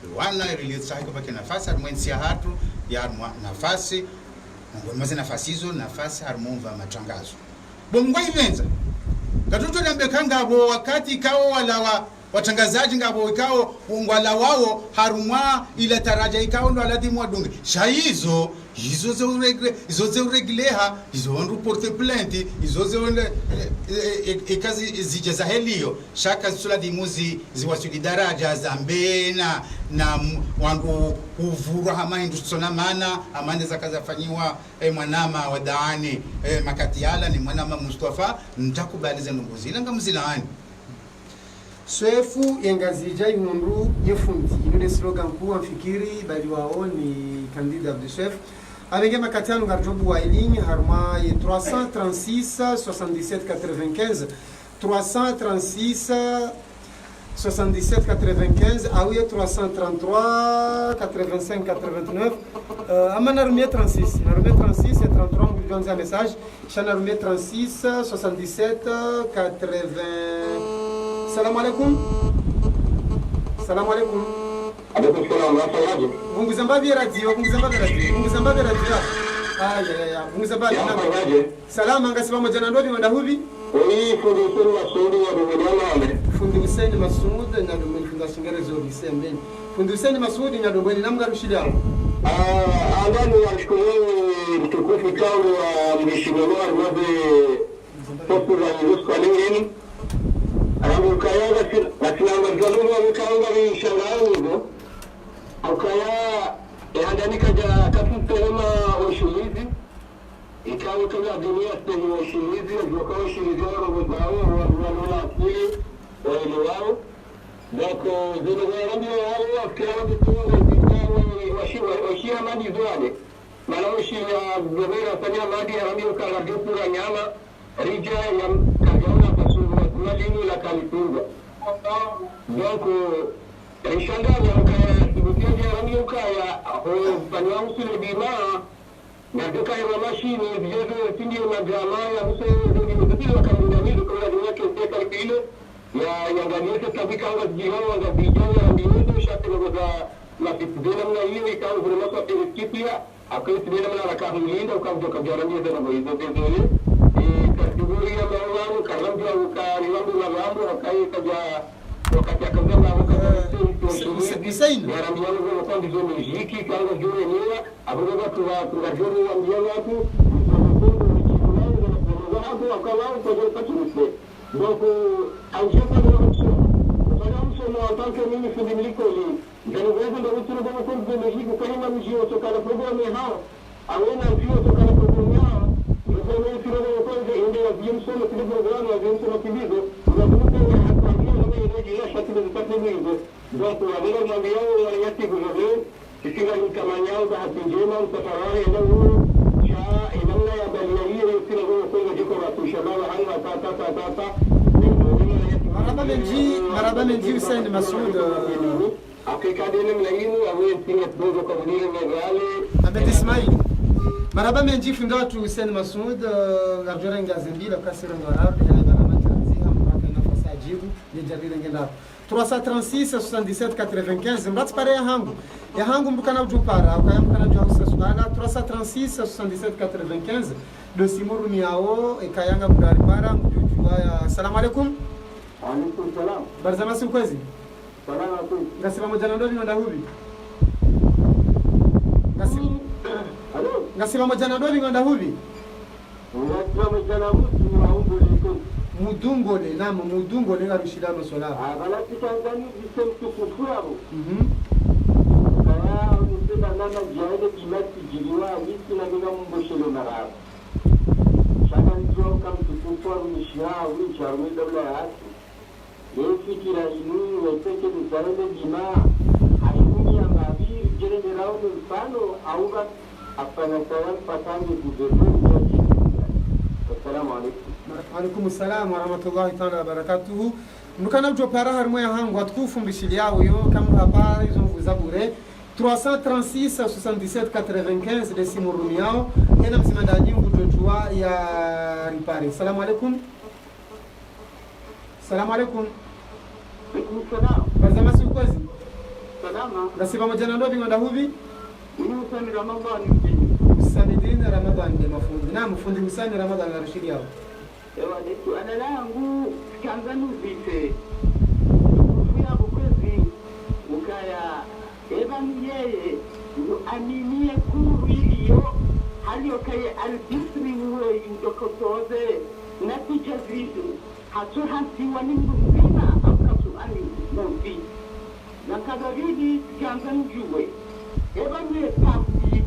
riwana rilitsaha bake nafasi harwensi ya hatu ya nafasi ngoma nafasi hizo nafasi harmonva matangazo bomngwa ivenza katoto lambe kanga bo wakati kao wala watangazaji ngabo ikao ungwala wao harumwa ile taraja ikao ndo aladimu wadunge shaizo hizo ze uregleha hizo ondu porte plainte hizo ze ikazi zijeza helio shaka sula dimuzi ziwasuli daraja za mbena na wangu kuvurwa hama industona mana amande zakazafanyiwa mwanama wadaani makatiala ni mwanama Mustafa ntakubaliza nunguzila ngamuzilani Swefu yengazija yundu yefundi ile slogan kuu amfikiri bali wao ni candidat Abdou Sweif avec makatiano garjobu wa ligne harma ye 336 77 95 336 77 95 ah oui 333 85 89 amana rumie 36 na rumie 36 et 33 vous donnez un message chana rumie 36 77 80 Salam alaikum. Salam alaikum. Alaikum salam. Nafayaje? Munguzamba vya radio, munguzamba vya radio, munguzamba vya radio. Ya. Munguzamba vya radio. Salama ngasi pamoja na ndoni wanda huvi? Fundi Hussein Masud wa Dongoni. Fundi Hussein Masud na Dongoni funda shingere zo bisembeni. Fundi Hussein Masud na Dongoni namga rushida. Andani washukuru mtukufu kauli wa mheshimiwa Mwabe Popo wa Yusufu Alingeni. Ukaya wasilamba zalungu wamekaunga vishangaungo ukaya ehandanika ja kafupema oshulizi ikawa kama dunia sehemu oshulizi wakawa oshulizi wao wabao wanola akili waelewao dako zile warambi wao wafikira vitunga washia madi zoade malawishi ya gobera fanya madi harambi ukaladupura nyama rija ya kajauna pasuwa malini la kalitunga donc rishanganya ukaya sibutia rangi ukaya fanywa usile bima na duka ya mashini vyezo tindi magama ya usile ndio wakamdani kwa dunia kwa kalbilo ya yangalia tabika wa jihao wa bijana ndio shati za la pitbela na hiyo ikawa vile kwa tekipia akaitibela na rakahulinda ukamtoka jarani za na hizo bezoni kategoria ya mawangu karambia ukaliwangu na mambo akaikaja wakati akazama Hussein yarambia ngo kwa ndizo muziki kanga jure niwa abuga kwa jure wa mbia watu hapo akawa kwa patulise donc aujapa ndio msomo wa tanke mimi fundi miliko ni ndio ndio ndio kwa muziki kwa kama mjio kutoka na programu hao awena ndio kutoka na programu yao ndio ndio kwanza ndio vimsomo kwa programu ya vimsomo kibigo unakumbuka hapo ndio shati za tatizo hizo donc wale mambo wanayati kuzoea kikinga kama nyao za hatinjema msafara ndio cha namna ya balia hiyo sio kwa jiko la kushabana hali tata maraba menji Hussein Masud akikadene mlaini awe tinga dogo kwa vile megale Ahmed Ismail maraba menji funda watu Hussein Masud ngabjora ngazembila kasira ngarabu ya barama tanzia mpaka nafasi ajibu ni jarida ngenda 336 77 95 mrat pare ya hangu mbukana ujupara ukayamkana jausa subana 336 77 95 do simuru ni ao ekayanga mudari para mjujua ya assalamu alaikum. Alaikum salam. Barzama si ukwezi? Salama tu. Ngasi pamoja na ndoni ndahubi. Halo. Ngasi pamoja na ndoni ndahubi. Ngasi pamoja na mtu wa umbo liko. Mudungole na mudungole ngarushidano sola. Bala kitangani visem tukufuaro. Kaya mtenda nana jihade kimati jiliwa miti na nina mboshelo maraba. Shaka ndio kama tukufuaro mishao ni charwe dola yake. Fikira inu wepeke msaende jima haikunia mabiri jere raundo mfano auga afanya sayan patangi kuzetu. Assalamu alaikum. Alaikum assalam wa rahmatullahi ta'ala wa barakatuhu. Mukana ujopara harmo ya hangu atukufu mbishili yao yo kama hapa hizo mvuzabure 336 77 95 de simurumi yao ena msimanda nyungu jotua ya ripari. Assalamu alaikum. Assalamu alaikum. Salam. Barzama si ukwezi? Salama. Ngasi pamoja na ndobi nganda huvi? Usani Ramadhani mjini. Usanidini Ramadhani de mafundi. Na mfundi Usani Ramadhani na rushidi yao. Ewa detu analangu kanzanu vite. evani yeye aminie kuru iliyo haliyo kaye albisri uwe yudokotoze natija zidu hatu hansiwa ni mzima au katu ani mumbi na kadavidi ganza njuwe evani etambi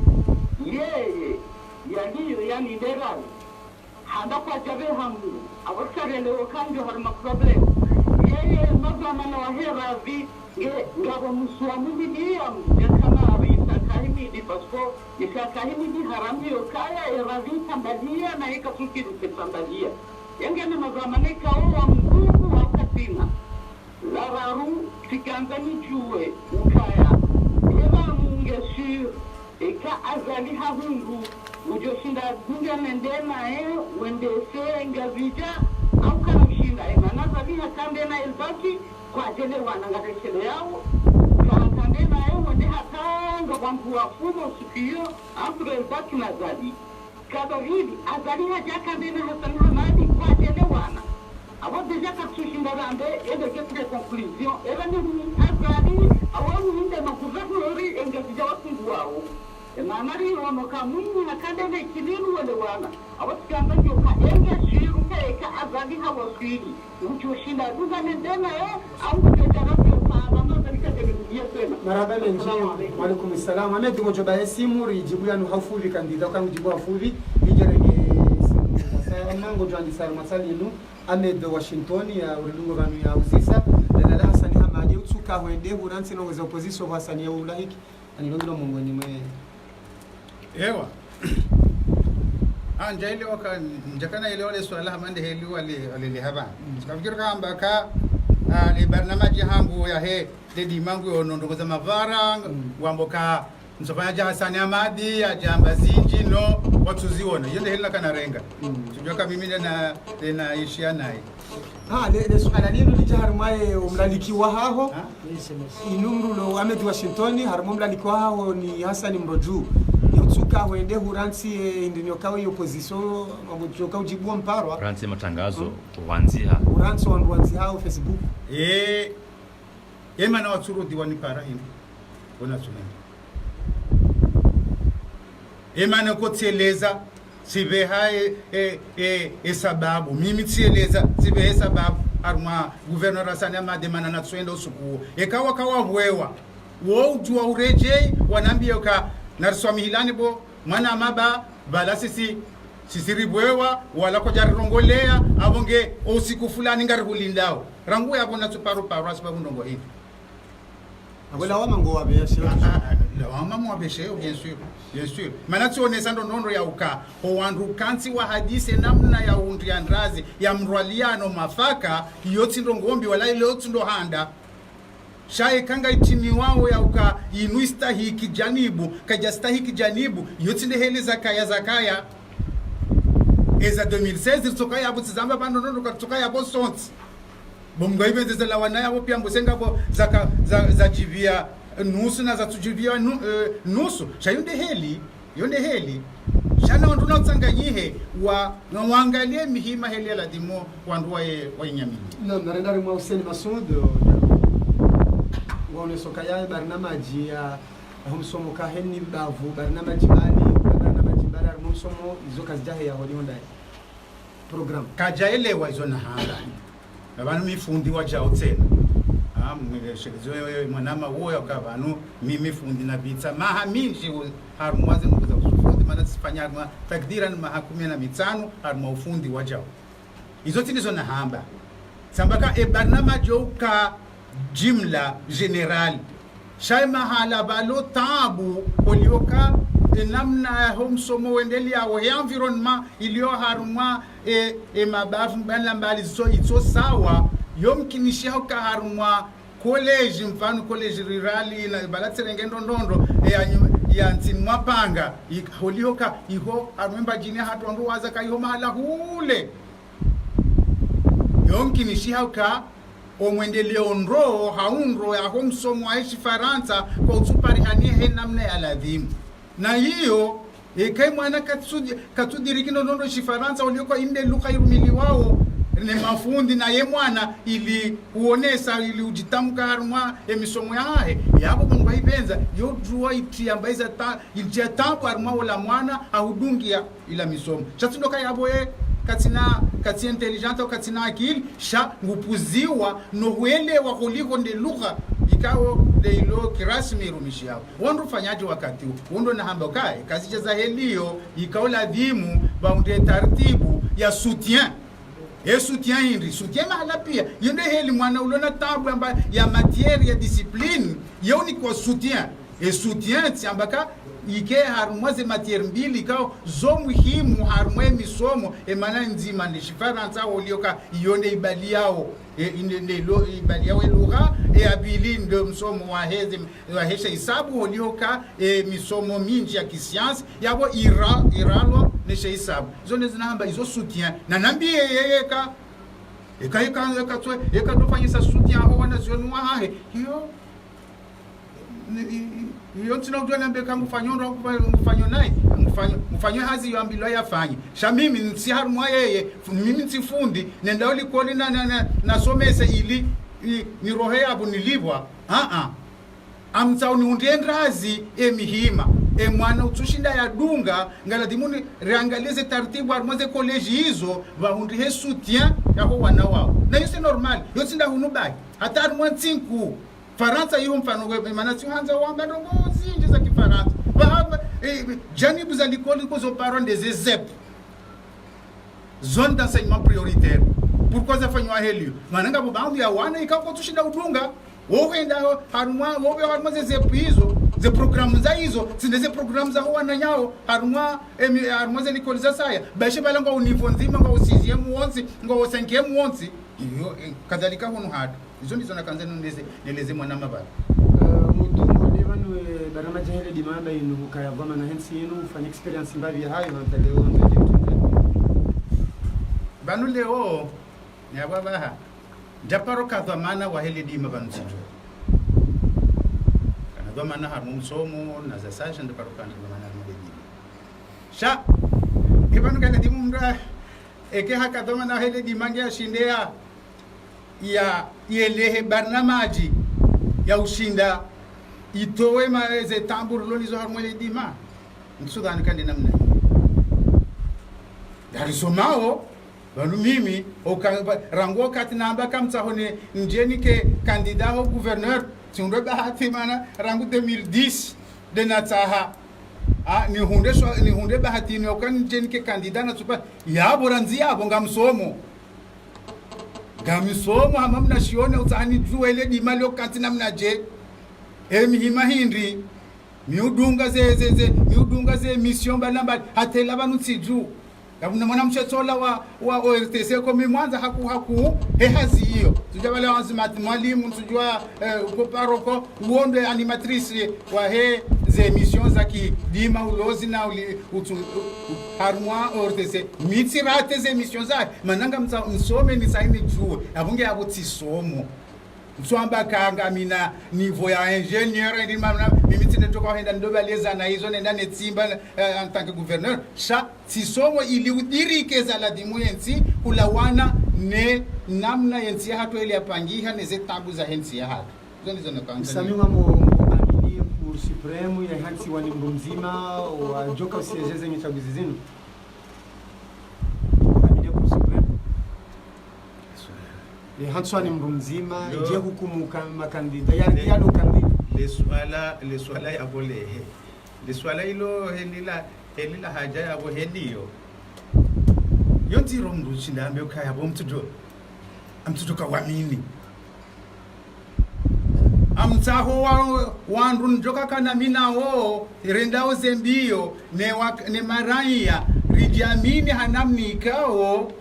yeye yaliyo yani derali handa kwa jabe hangu awasarele wakanjo harma problem yeye mazamana wa heravi ngabo muswamu bidiyam yakana risa kahimidi pasko yakahimidi harami yokaya eravi tambadia na ikasukiru tambadia yangene mazamana kaoa mgumu wakatina lararu tikanzani juwe ukaya eva mungeshir eka azali hahungu ujoshinda dunga nendena wendese ngavija au kana mshinda na zabiha kande na elbaki kwa jele wanangateshele yao kwa kande na wende hatanga wambu wa fumo sikio ambre elbaki na zali kada hili azali haja kande na Hassan Hamadi kwa jele wana abo deja katushinda rande ende kete conclusion era ni azali awu hinde makuvakuri engavija wasungu wao na mari ono kamungu na kande na kiliru wale wana awasikamba nyoka enge shiru ka azali hawasiri uchoshinda duga nendena au kujara kwa mama dalika tegedia tena marhaba benji wa alaikum assalam Ahmed mojoba simu rijibu yanu hafuvi kandida kan jibu hafuvi ijerege simu sasa nango jandi sar masalinu Ahmed Washington ya urungo banu ya uzisa na Hassan Hamadi utsuka hwende huransi no za opposition Hassan ya ulahiki anilongino mongoni mwe ewa anja ile waka njakana ile wale swala hamande heli wale haba tukafikiri kamba ka le barnamaji hangu ya he dedi mangu yonondo za mavara wamboka msofanya Hassan Hamadi ya jamba zinjino watuziona yende heli kana renga tujoka mimi na ishia naye le swala lilo lijahar mwae umlalikiwa haho inumru lo Ahmed Washington harmo mlalikiwa haho ni Hassan Mroju yotsuka wende huransi indinyo kawe opposition mabuchoka ujibu mparwa ransi matangazo wanzia uransi wanzi hao Facebook mana watsuru diwani para him bona tsunene mana kotseleza sibe hai sababu mimi tsieleza sibe sababu arma gouverneur Hassan Hamadi mana na tswenda usuku ekawa kawa wewa wo ujua ureje wanambia ka narswami hilani bo mwana maba bala sisi ribwewa wala ko jarongolea abonge usiku fulani ngari hulindao rangu yabo na tuparu paru sababu ndongo hivi wala wama ngo wabeshe la wama mwabeshe bien sûr mana tuone sando nondo ya uka ho wandu kansi wa hadisi namna ya undi andrazi ya mrwaliano mafaka yoti ndongombi wala ile yoti ndo handa shaye kanga itimi wao ya uka inuista hiki janibu kajasta hiki janibu yoti ndehele zakaya eza 2016 tsokaya abo tsamba bando ndo tsokaya abo sonts bomgo ibeze la wana yabo pia mbosenga bo za jivia nusu na za tujivia nusu shayunde heli shana wandu na tsanganyihe wa waangalie mihima heli la dimo wandu wa inyamini na narendari mwa Hussein Masoud wone sokaya barnamaji ya humsomo kaheni bavu barnamaji bara humsomo izo kazijahe ya holionda program kajaelewa izo na hanga na banu mifundi wa jao tena mweleshezo mwanama huo ya kabanu mimi fundi na bitsa mahaminji harumwaze nguza ufundi maana sifanya takdira na mahakumi na mitano harumwa ufundi wa jao izo tinizo na hamba sambaka barnama joka jimla general shay mahala balo tabu polioka namna homsomo wendeli ya environment ilio harumwa mabafu mbala mbali so sawa yomkinishia ka harumwa college mfano college rurali na balatserenge ndondo ya ntini mwapanga holioka iho arumba jini hatondo waza kayo mahala hule yomkinishia ka omwendele onro haunro ya homsomo aishi Faransa kwa utupari hanie namna ya ladhimu na hiyo kai mwana katudi rikino nondo shi Faransa ulioko inde lugha irumili wao ne mafundi na ye mwana ili uonesa ili ujitamka harumwa emisomo yahe yabo mungu ibenza yo druwa itiambaiza ta iltia tampo harumwa wala mwana ahudungia ila misomo chatundoka yabo kati intelligente au kati na akili sha ngupuziwa no huelewa kuliko nde lugha ikao leilo kirasmi rumishi yao wandu fanyaji wakati wondo na hamba kai kazi cha helio ikao ladhimu baunde taratibu ya soutien soutien indri soutien mahala pia yende heli mwana ulona tabu amba ya matière ya discipline yoni kwa soutien soutien tiambaka ike harumwa ze matière mbili kao zo muhimu harumwa misomo emana nzima ndi shifaransa olioka yonde ibali yao ibali yao lugha abili ndo msomo wa hesha hisabu olioka misomo mingi ya kisiansi yabo iralo nesha hisabu zone zinahamba izo soutien na nambie yeyeka eka dofanyisa soutien ho wana zionu wa hahe hiyo tina udwa nambe kangu mfanyo naye mfanyo hazi yoambilo yafanye sha mimi nsi harumwa yeye mimi nsifundi nenda ulikoli na somese ili ni rohe yabu nilibwa amtsa uniundendrazi emihima mwana utushinda ya dunga ngaladimuni reangalize taratibu armoze college hizo bahundi he soutien yaho wana wao na yose normal yose nda hunubai hata armwa tsinku Faransa hiyo mfano wewe maana si hanza wamba ndongo zinje za Kifaransa baba janibu za l'école ko parents des ESEP zone d'enseignement prioritaire pourquoi ça fanywa helio mananga bobangu ya wana ikako tushinda udunga woenda harumwa harumwa ESEP hizo ze programu za hizo sindeze programu za wana nyao harumwa za l'école za saya bashe balanga univo nzima ngo 6e mwonzi ngo 5e mwonzi iyo kadhalika hono hatu izo ndizo nakanza neleze mwana mabara mudumo levanu barama jahele dimanda inu kaya goma na hensi inu ufanya experience mbavi ya hayo vantaleo banu leo ni ababaha japaro kadhamana wa hele dima banu sijo kana dhamana hamu msomo na za sasha ndo paro kana dhamana mbe dima sha ibanu kana dimu mra eke haka dhamana hele dima ngia shindea ya yelehe barnamaji ya ushinda itowe maeze tamburu lolizo harmwele dima nsudhani kandi namna darisomao banu mimi rango kati namba kamtsahone njeni ke candidat au gouverneur tundwe bahati mana rango 2010 de natsaha ni hunde bahati ni okan njeni ke candidat na tsupa yabo ranzi yabo ngamsomo gamisomo hamamna shione utani juele dimali okati namna je emihima hindi miudunga ze mission balamba hatela banu tsiju kabuna mwana mchetola wa ORTC kwa mwanza haku hazi hiyo tujabale wanzimati mwalimu tujua uko paroko uonde animatrice wa ze mission za kidima ulozi na harmwa ORTC mitirate ze mission za mananga msome ni saini juu abunge abo tisomo mswamba kanga mina niveau ya ingénieur ndi mamna mimi tinetoka henda ndobaleza na hizo nenda netsimba en tant que gouverneur sha tisomo ili udirikeza la dimuyensi kulawana ne namna yensi hatu ile yapangiha neze tabu za hensi ya hatu hizo na kwanza Samiwa mo amini pour supreme ya hansi wani mzima wa joka siejeze ni chaguzi zenu amini pour supreme hanso ni mzima je hukumu kama kandida ya ndo kandida le swala ya bole le swala ilo helila haja ya bo helio yonti romdu chinda ambe kaya bo mtudo ka wamini amtaho wandu njoka kana mina wo rendao zembio ne maraya ridiamini hanamni ikao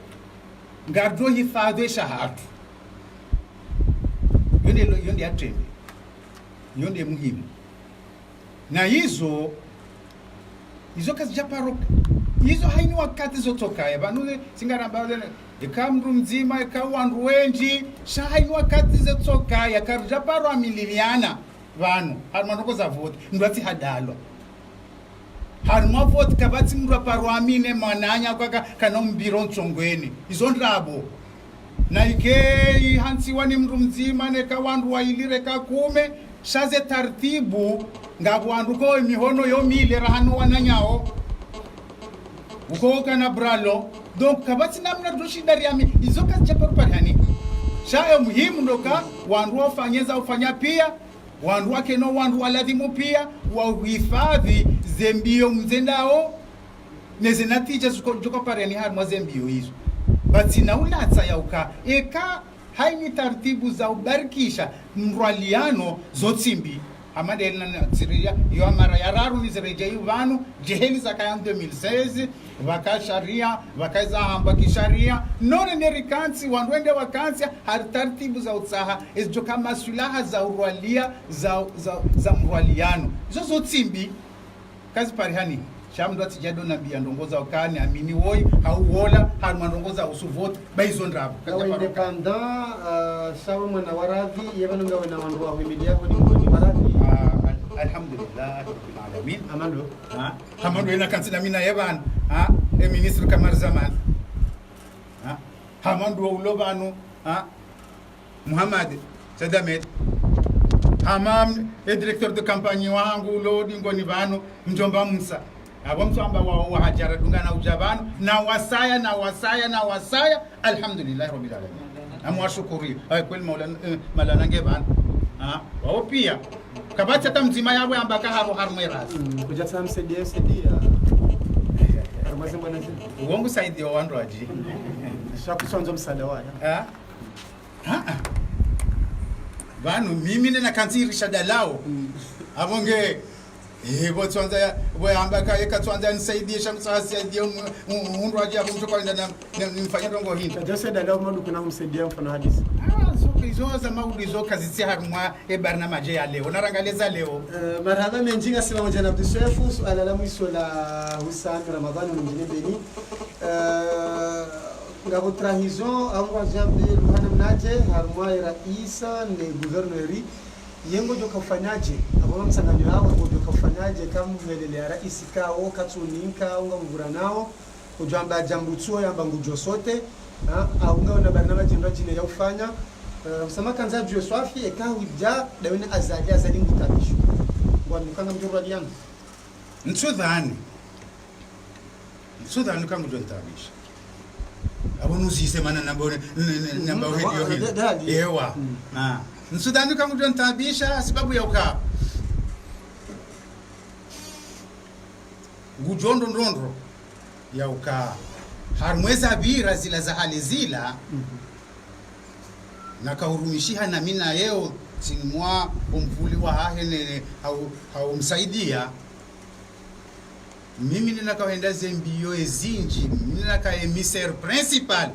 ngardo hifadhi shahatu yonde atrende yonde muhimu na hizo kazi japaro hizo haini wakati zotoka ya banule singaramba ikamru mzima ikawandu wenji sha haini wakati zotoka ya karjaparo amililiana vanu harmanoko za vote ndwati hadalwa harma vote kabati mru aparo amine mananya kwa kana mbiro ntsongweni izo ndrabo na ikei hansiwa ni mndu mzima neka wandu wailire kakume shaze tartibu ngawandu ko mihono yo mile rahanu wananyao uko kana bralo donc kabati namna doshindari yami izoka chapa parani shayo muhimu ndoka wandu wafanyeza ufanya pia wandu wake no wandu waladhimu pia wa uhifadhi zembio mzendao neze natija zuko parani harma zembio hizo bati na ulatsa yauka eka haini taratibu za ubarikisha mrwaliano zotsimbi amadeli na tsiria yo mara yararu nizireje yuvanu jeheli zakaya 2016 vakasharia vakaiza hamba kisharia none nerikansi wandwende wakansi har taratibu za utsaha ezoka masulaha za urwalia za mrwaliano zotsimbi kazi parihani shamdu atijado na bia ndongoza ukani amini woi hauola haruma ndongoza usuvote baizo ndabu kawa independent sawa mwana waradhi yevano ngawe na wandu wa huimidia kwa ni waradhi alhamdulillah alamin amando hamando ina kansina mina yevan ministre Kamar Zaman hamando ulovanu Muhammad Sadamet hamam directeur de campagne wangu lodi ngoni vanu mjomba Musa abo msamba wa hajara dungana ujabano na wasaya alhamdulillah rabbil alamin amwashukuri kweli maulana ngebana wao pia kabati hata mzima yawe ambaka harumerazi kuja samsedia armaze mbona zini uongo saidi wa wandu aji shakusonzo msada waya banu mimi nina kanziri shadalao abonge botswanza boyambaka ekatswanza nisaidie shamsasi ndio mundu aje hapo mtoka ndio nimfanyia ndongo hii jose dalao madu kuna kumsaidia mfano hadisi hizo za maulizo kazi harumwa barnamaje ya leo narangaleza leo marhaba menjinga sima moja na Abdushefu suala la mwisho la Hussein Ramadhani mwingine beni ngabo trahison amwa jambe luhana mnaje harumwa raisa ne gouverneur yengo joka ufanyaje abo msanganyo hao ngo joka ufanyaje kama mwelele ya rais kao katsuninka unga mvura nao ujamba jambutsuo yamba ngujo sote au ngao na barnamaje ndo jine ya ufanya usama kanza juu swafi eka uja dawene azali ngutabisho ngwa mkanga mjoro aliana nsudhani kama mjoro tabisho abonu sisemana namba radio ewa nsudhani kama mjoro tabisha sababu ya uka gujondo ndondo ya uka harmweza bira zila za hali zila na kahurumishiha na mina yeo tinimwa umvuli wa hahene au msaidia mimi nina kaenda zembio ezinji nina ka emissaire principal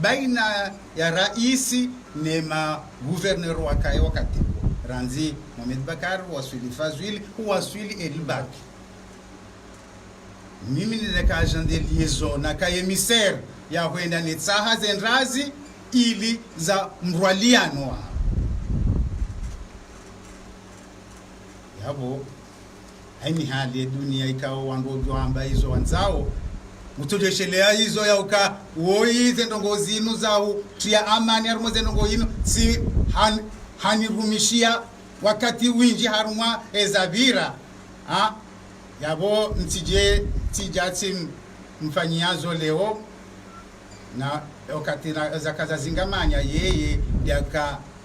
baina ya raisi nema gouverneur wa kai wakati Ranzi Mohamed Bakar waswili Fazwili waswili Elibak mimi nina ka agent de liaison na ka emissaire ya kwenda nitsaha zendrazi ili za mrwaliano yabo haini hali ya dunia ikawa wangojo amba hizo wanzao mutojeshelea hizo ya uka woize ndongo zinu zao tia amani harumo ndongo yinu si hanirumishia wakati winji harumwa ezabira yabo ntije tijati mfanyiazo leo na wakati zakaza zingamanya yeye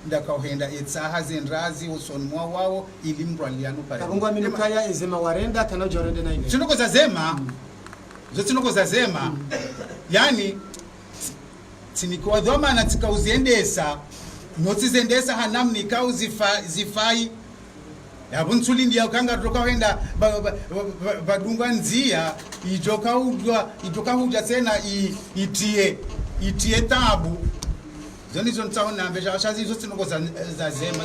ndaka uhenda etsaha zendrazi usonmwa wao ili mrwaliano pale kabungwa minukaya ezema warenda kana jorende na ile tunoko za zema yani tinikuwa dhoma na tikauziendesa noti zendesa hanamni zifai yabuntsuli ndia ukanga toka wenda badungwa nzia ijoka huja tena itie tabu zoni zontaona mbeja shazi hizo tinoko za zema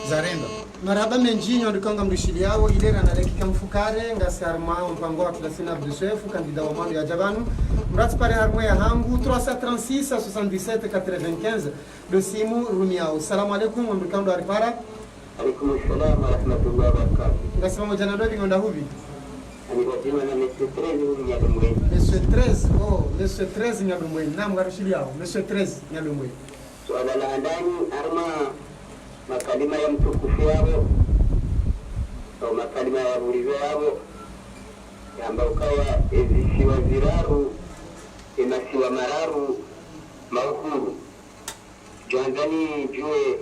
za rendo marhaba menjinyo ndikanga mrishili yao ilera na dakika mfukare ngasarma mpango wa Abdusina Abdushefu kandida wa mando ya Jabanu mrati pare harmwe ya hangu 336 77 95 dosimu rumiao. Assalamu alaikum mbikando aripara. Alaikum assalam wa rahmatullahi wa barakatuh. Ngasema mojana dobi ngonda hubi aniwazima na Monsieur 13 Nyadomweni. Monsieur 13, oh, Monsieur 13 Nyadomweni. Naam, garushili yao. Monsieur 13 Nyadomweni. Swala la ndani arma makalima ya mtukufu yao au makalima ya bulizo yao ambao kawa ezisiwa ziraru inasiwa mararu maukuru Joanzani jue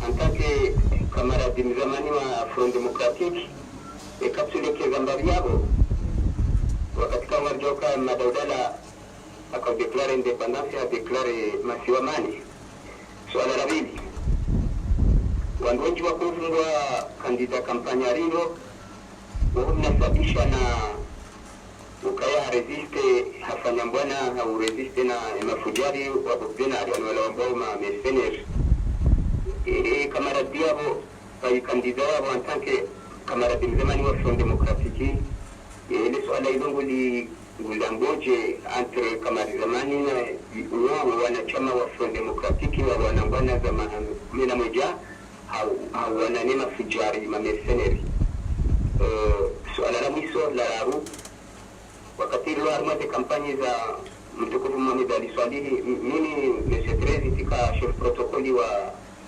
antake kamaradi mzamani wa Front Democratique kapsuleke zambari yao wakati kama warjoka Madaudala akadeklare independence adeklare masiwamani. Swala la pili, wanduenji wakufungwa kandida kampanya rino wao mnasabisha na ukaya resiste hafanya mbwana au resiste na mafujari wa bobena wala ambao ma mercenaires kamaradi yao by kandida wao antanke kamaradi mzamani wa Front Democratique ile swala hilo ulamboje entre kamari zamani na wao wanachama wa Front Democratique wa wanambwana za mena moja au wananema fujari ma mercenaires. Swala la mwisho la raru wakati wa armate kampani za mtukufu Mohamed Ali Swalihi mimi Monsieur 13 tika chef protocoli wa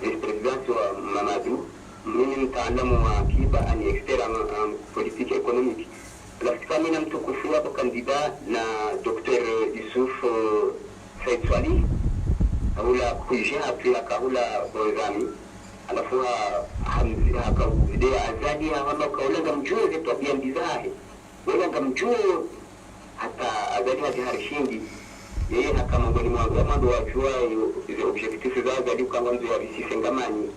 vice-president wa Mamadou mimi mtaalamu wa akiba ani expert en politique économique. Lakini mimi mtukufu hapo kandida na Dr. Yusuf Said Swali aula kuja apila kaula bozami alafu akaudea azadi hawa kaula mjue tabia ndizahe wala ngamjue hata azadi hajarishindi yeye kama ngoni mwanzo wa jua hizo objectives za azadi kama mwanzo wa bisi ngamani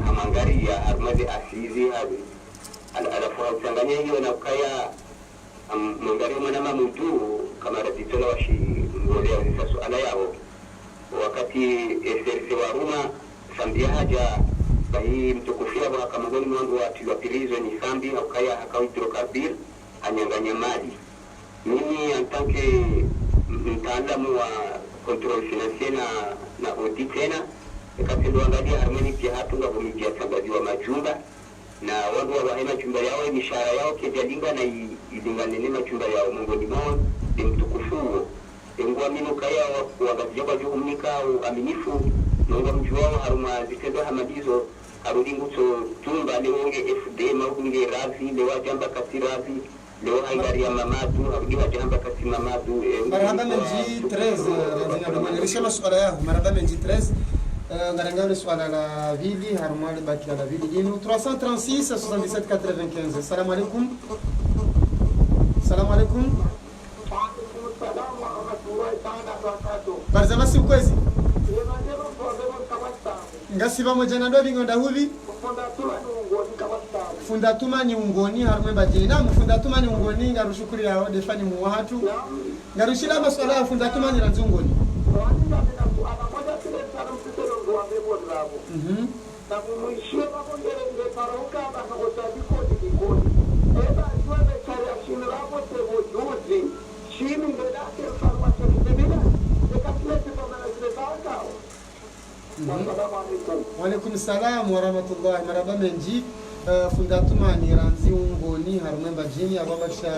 amangaria armade asizi hadi alafu uchanganya hiyo na kaya mwangalia mwana mtu kama ratitola washi ngolea sasa swala yao wakati SRC wa Roma sambia haja bai mtukufia kwa kama ngoni mwanzo wa tilapilizo ni sambi au kaya akaitro kabir anyanganya mali. Mimi antanke mtaalamu wa control financier na audit tena ikatendo angalia harmonic ya hatunga vumijia sambazi wa majumba na watu wa hema chumba yao mishahara yao kejalinga na ilingane na chumba yao mongoni mwao ni mtukufu ngwa minu kaya wakati kwa juhumnika au aminifu ngwa mjuao haruma zitendo hamadizo harudi nguto tumba leonge FD maunge razi lewa jamba kasirazi leo haigari ya Mamadu harudi jamba kasimamadu marhaba menji 13 ndio nilisema swala yao marhaba menji 13 ngarangano swala la vili harumali baki la vili yenu 336 77 95. Salam alaikum. Salam alaikum. Barzama si ukwezi ngasi pamoja na ndo vingonda huvi funda tuma ni ungoni harume bajini na funda tuma ni ungoni ngarushukuri yao defani muwahatu ngarushila maswala ya funda tuma ni ranzungoni na mwisho hapo ndio paroka bakakota bikoni eba tuwe chari ashini hapo tebo juzi shini mbedake farmasi mbedela ekatulete kwa zile zao. Wa alaikum salam wa rahmatullahi marhaba menji funda tuma ni ranzi ungoni harume bajini ababasha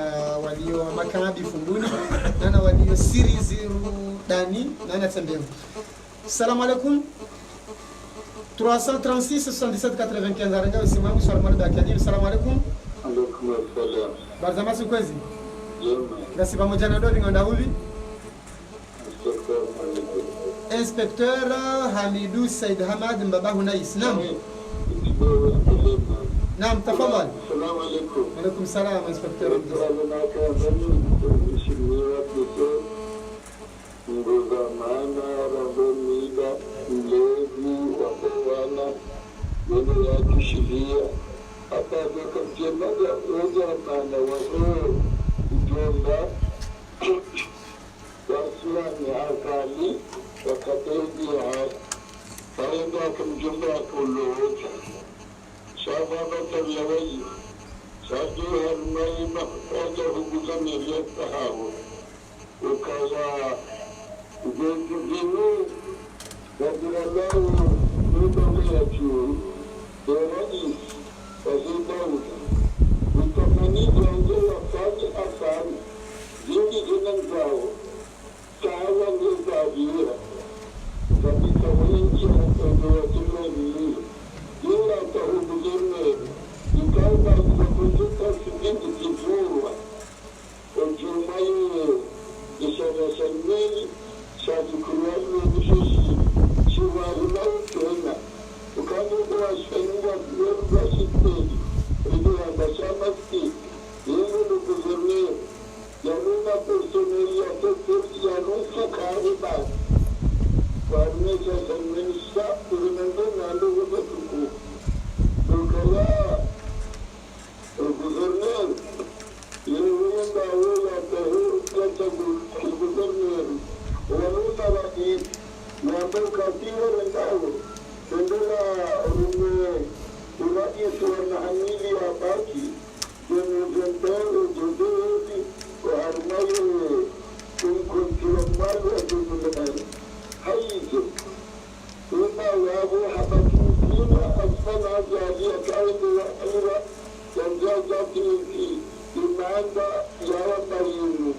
walio makabi funduni nana walio series dani nana tembea. Salam alaikum. 336 77 95 aranga usimamu swala mali bakadi. Salamu alaikum. Alaikum assalam. Barzama si kwezi Jema ngasi pamoja na ndo vingonda huvi Inspecteur Hamidou Said Hamad mbaba huna Islam. Naam tafadhali. Assalamu alaikum. Alaikum salam Inspecteur. Nduga maana rabonida mlevi wakowana wene ya kishiria hata zaka mjemaga oja maana wako ujomba wasula ni akali wakatezi ya faenda kumjomba kuloza shababa tabiawai sadu halmaima oja hukuza merieta hao ukawa Vinu Wabiralau Nubawea Juu Erani Wazibauta Utamaniza kwanza yawa marinu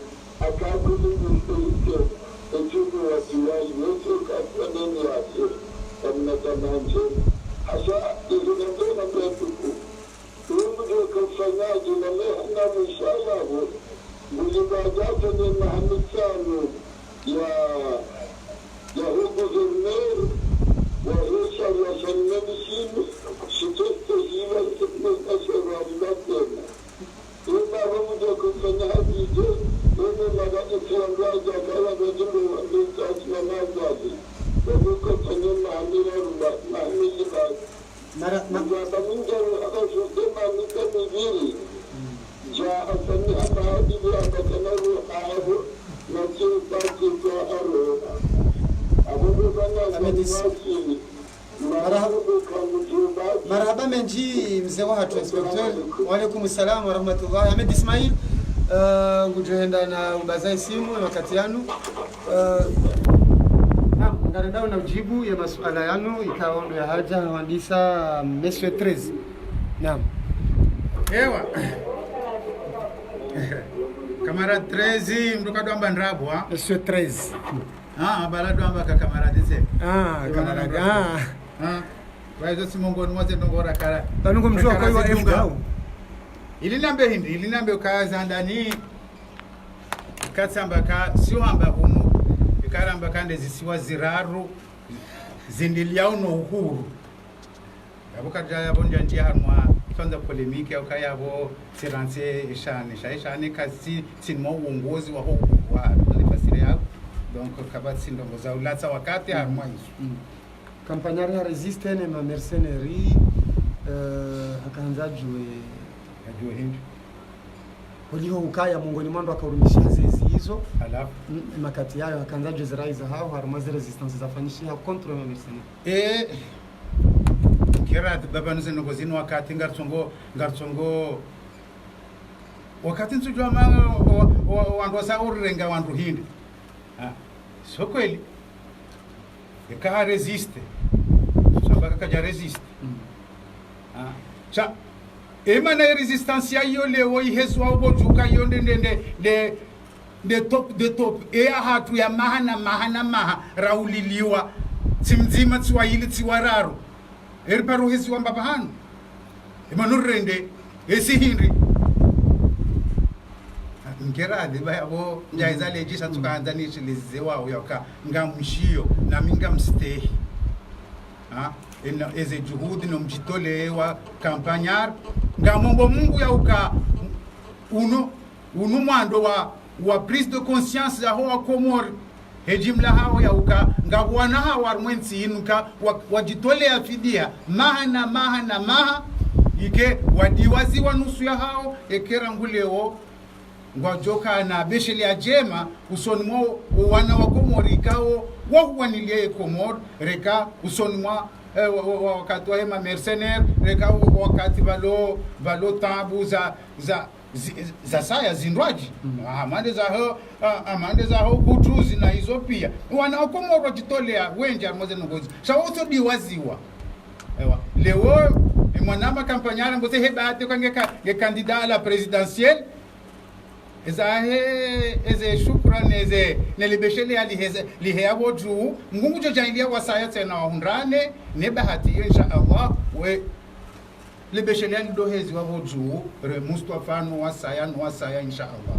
akaguzi mfurike echuku wasiwai wote katika neni yake kamna tamanje hasa izinatona kwetuku Mungu ndio kufanyaji na mehana mwishayahu mujibajata ni mahamikano ya huku zirmeru wa hisha ya shanmeni shinu shiteste hiwa kitnesta shewa mbatena Ima humu ndio kufanyaji je Ime magani kiangaja kala mejimbo wa mbita asma mazaji Wabuko tanye mahamira mahamili basi Mjaba minja akasutema nika miviri Ja asani hama hadithi akatanaru ahabu na chipati kwa aro Abubu bana zanimasi Marhaba menji mzee wa hatu inspector. Wa alaikum salam wa rahmatullahi. Ahmed Ismail ngujoenda na ubazai simu na wakati yanu. Naam, ngarendao na ujibu ya masuala yanu ikaondo ya haja wandisa Monsieur 13. Naam. Ewa. Kamara 13 mdukado amba ndrabwa. Monsieur 13. Balado amba kamara dise. Kamara. Waizo simongoni mwote ndongora kara. Tanungo mjua kwa hiyo F gao. Ilinambe ukaza ndani katsamba ka sio amba humu ikaramba kande zisiwa ziraru zindiliao no uhuru yabuka yabonja njia harmwa kwanza polemiki au kayabo siranse ishane kasi sinmo uongozi wa huko wa nifasiri yao donc kabati ndongoza ulatsa wakati harmwa hizo kampanyari ya resiste ne ma mercenerie akaanza jue hindi Uliho ukaya mungoni mwando akarumisha zezi hizo alafu makati yayo akaanza jue ziraiza hao harumazi resistance zafanyishia contre ma mercenaire kira baba nzeno kozini wakati ngartsongo wakati nsujwa wandu wasa urenga wandu hindi so kweli ika resiste sabaka kaja resiste cha ema na resistance ya yo lewo iheswa ubojuka yo de top hatu ya maha rauliliwa timzima Swahili tiwararu erparo hesi wamba pahanu ema nurende esi hinri ngerade bayabo njaiza lejisa tukaanza nishilize wao yoka ngamshio na minga mstehi eze juhudi no mjitole wa kampanyar ngamombo Mungu ya uka uno mwando wa prise de conscience ya hoa komor hejimla hao ya uka ngabwana hawa mwenzi inuka wajitole ya fidia maha ike wadiwazi wa nusu ya hao ekera nguleo ngwajoka na besheli ya jema usoni mwa wana wa komori kao wanilie komor reka usoni mwa wakati wa hema mercenaire reka wakati valo tabu za saya zindwaji amande za ho kutuzi na hizo pia wana komoro jitolea wenja moze ngozi shawoso diwaziwa ewa leo mwanama kampanyara mboze hebate kwa nge candidat à la présidentielle eze shukran nelibeshele ali lihebo juu ngungu jailia wasaya tena wahundrane ne bahati insha Allah we libeshele ali dohezi wa juu re Mustafa no wasaya insha Allah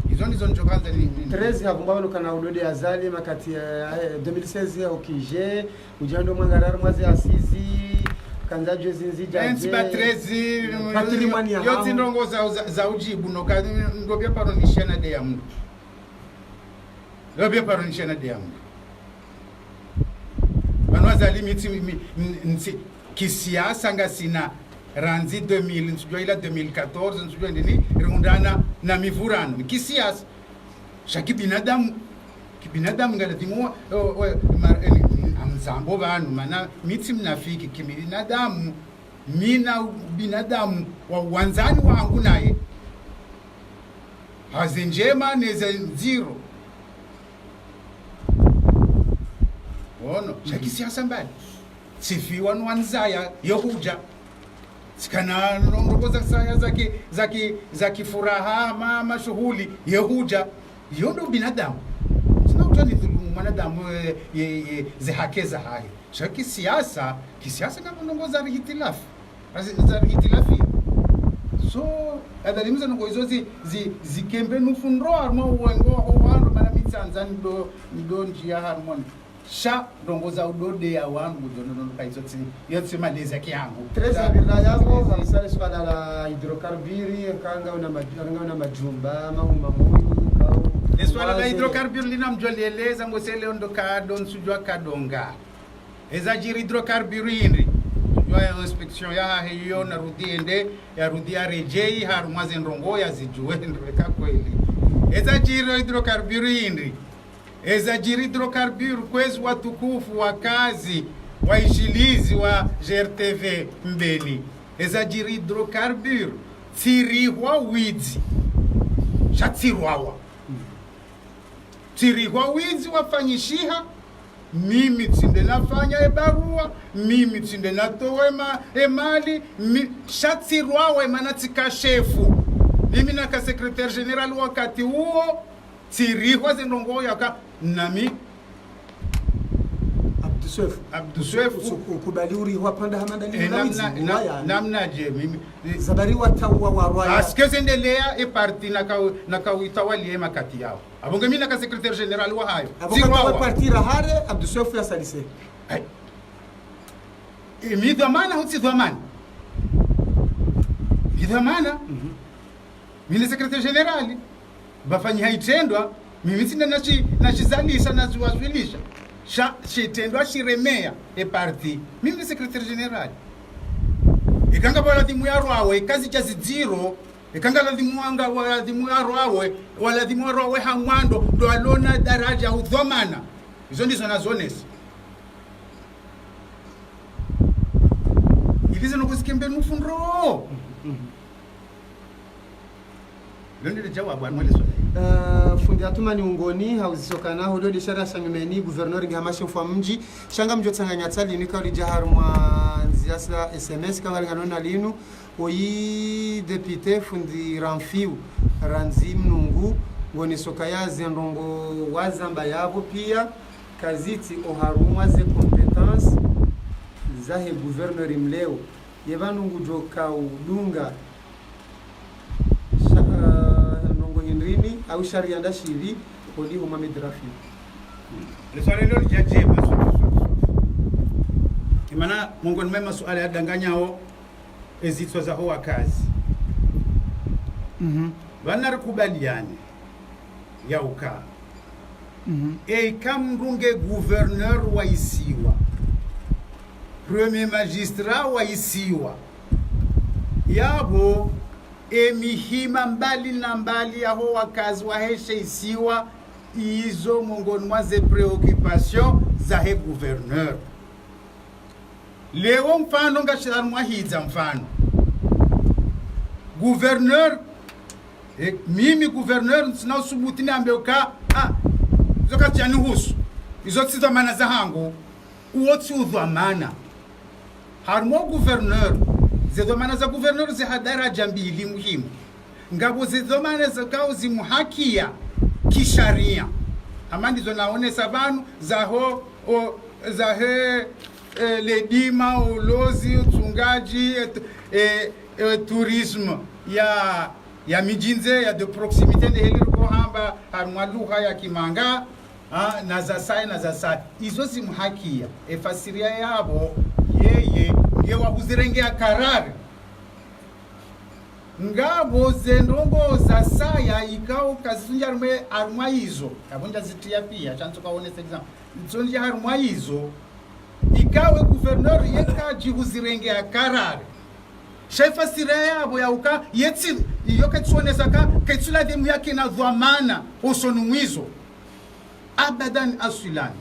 hizo ndizo njokanza ni 13 havumbano kana udode azali makati ya 2016 au kije ujando mwangarara mwazi asizi kanzaje zinzija enzi ba 13 yote ndongo za ujibu no ndobya paro nishana de yamu ndobya paro nishana de yamu banwaza limiti kisiasa ngasina ranzi 2000 nsujwa ila 2014 nsujwa ndini rundana na mivurano kisiasa shaki binadamu ngaladimo amzambo banu mana miti mnafiki kibinadamu mina binadamu wa wanzani wangu naye hazenjema neze zero ono shaki siasa mbali sifiwa nwanzaya yohuja sikana ndongoza saya zaki furaha ma shughuli yehuja yondo binadamu sina utani dhulumu mwanadamu zihakeza hai shaki kisiasa na ndongoza hitilafu za hitilafi so adalimiza ngo izo zikembe nufunro armo wengo ho bana mitsanzani ndo njia harmoni sha ndongoza udode ya wangu dono kaizotsi yotsi malezi yangu Teresa bila yako hamsale swala la hidrokarburi kanga una majumba mauma moyo au ni swala la hidrokarburi linamjoleleza ngosele ndo kado nsujwa kadonga ezajiri hidrokarburi indi ya inspection ya hiyo narudia rejei harumwaze ndongo ya zijue ndweka kweli ezajiri hidrokarburi indi ezajiri hidrokarburi kwezi watukufu wa kazi waishilizi wa GRTV mbeni ezajiri hidrokarburi tsirihwa widzi shatsirwawa tsirihwa widzi wafanyishiha mimi tsinde nafanya ebarua mimi tsinde natoa emali shatsirwawa emanatika shefu mimi na ka secrétaire général wakati huo tsirihwa zendongo yaka nami Abduswef ukubali uriwa panda hamadali namna je mimi zabari watawa warwaya askeze ndelea parti na kawitawali makati yao abonge mimi na ka secrétaire général wa hayo abonga parti rahare Abduswef ya salise mi dhamana hutsi dhamana mimi secrétaire général bafanyi haitendwa mimi sina nachizalisha naziwazilisha shitendwa shiremea parti mimi secrétaire général ikanga bala dimu yarwawe kazi cha zero ikanga la dimu anga wala dimu yarwawe hamwando ndo alona daraja udhamana hizo ndizo nazonesi ilizo nokusikembe nufunro Londele jawabu anwele swala fundi atumani ungoni hauzisokana hodo de shara samimeni gouverneur ngamashe mfwa mji shanga mjo tsanganya tsali nika uli jahar mwa nziasa SMS kanga nganona linu oyi député fundi Ramfiu Ranzi Mnungu ngoni sokaya zendongo wazamba yabo pia kaziti oharumwa ze compétence zahe gouverneur imleo yevanungu joka udunga Hindrini au sharia ndashiri oli Mohamed Rafi le swali leo lijaje imana mungu ni mema swali adanganyao ezitwa za hoa kazi wanarikubaliane ya uka kamrunge gouverneur wa isiwa premier magistrat wa isiwa yabo emihima mbali na mbali ya hoa kazi wa heshe isiwa izo mongoni mwa ze preoccupation za he gouverneur leo mfano ngashirani mwa hiza mfano gouverneur mimi gouverneur sina usubuti niambe uka zoka chani husu izo tsidhamana za hangu uotsi udhamana harmo gouverneur zedhamana za gouverneur zihadaraja mbili muhimu ngabo zedhamana za kao zimuhakia kisharia amandi zo naonesa banu za he ledima ulozi utungaji tourisme ya mijinze ya de proximité de heliko hamba harmwaluha ya kimanga na za sai izo zimuhakia efasiria yabo yeye ngewa huzirengea karari ngabo zendongo za saya ikao kazinja armwa hizo abonja zitia pia chanzo kaonesa example nzonja armwa hizo ikawe gouverneur yekaji huzirengea karari shefa siraya abo ya uka yetsi yoka tsonesa ka ketsula demu yake na dhamana osonu mwizo abadan asulani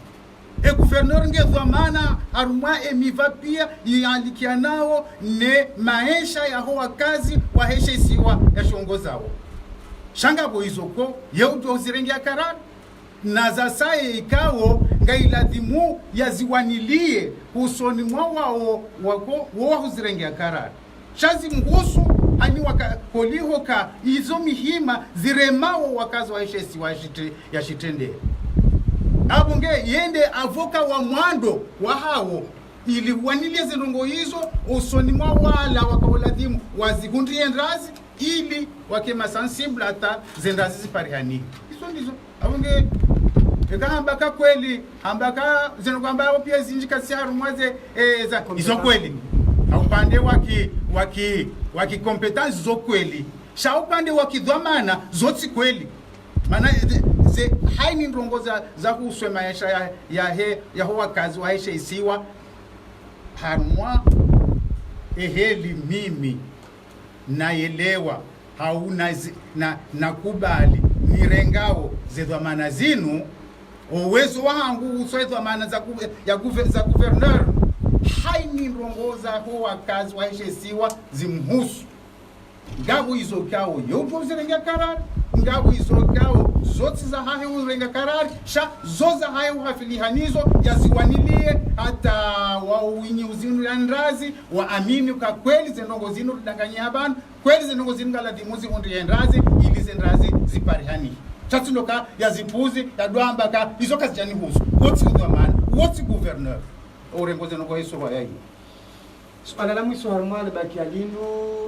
gouverneur nge dhamana arumwa emiva pia yalikia nao ne maisha ya hoa kazi wa hesha isiwa ya shongozao shanga bo izoko yeudo uzirengia karari na za saye ikao ngailadhimu ya ziwanilie usoni mwa wao wako uzirengia karari shazi mhusu hani holihoka izo mihima ziremao wakazi wa heshesi ya shitende abunge yende avoka wa mwando wa hao ili wanilie zinongo hizo usoni mwa wala wakaoladimu wazikundi endrazi ili wakema sensible hata zendrazi ziparihani hizo ndizo abunge eka hambaka kweli hambaka zinogamba pia zinjika siharu mwaze za hizo kweli upande waki competence zo kweli sha upande wakidhamana zoti kweli maana ze haini ndongo za kuswe maisha ya hoa kazi wa hesha isiwa harumwa eheli mimi naelewa hauna nakubali nirengao zedhamana zinu uwezo wangu uswedhamana za governor haini ndongoza hoa kazi wa hesha isiwa zimhusu ngabo hizo kao yopo zirenga karari ngabo hizo kao zote za hahe urenga karari sha zoza hahe uhafilihanizo yaziwanilie hata wauinyi uzinu ya ndrazi waamini kwa kweli zenongo zinu rudanganya abantu kweli zenongo zinu galadimuzi undi ya ndrazi ili zendrazi ziparihani chatunoka yazipuzi yadwambaka hizo kazi jani husu what's udhamana what's governor urengo zenongo hiso wa yagi swala la mwisho harumale baki alinu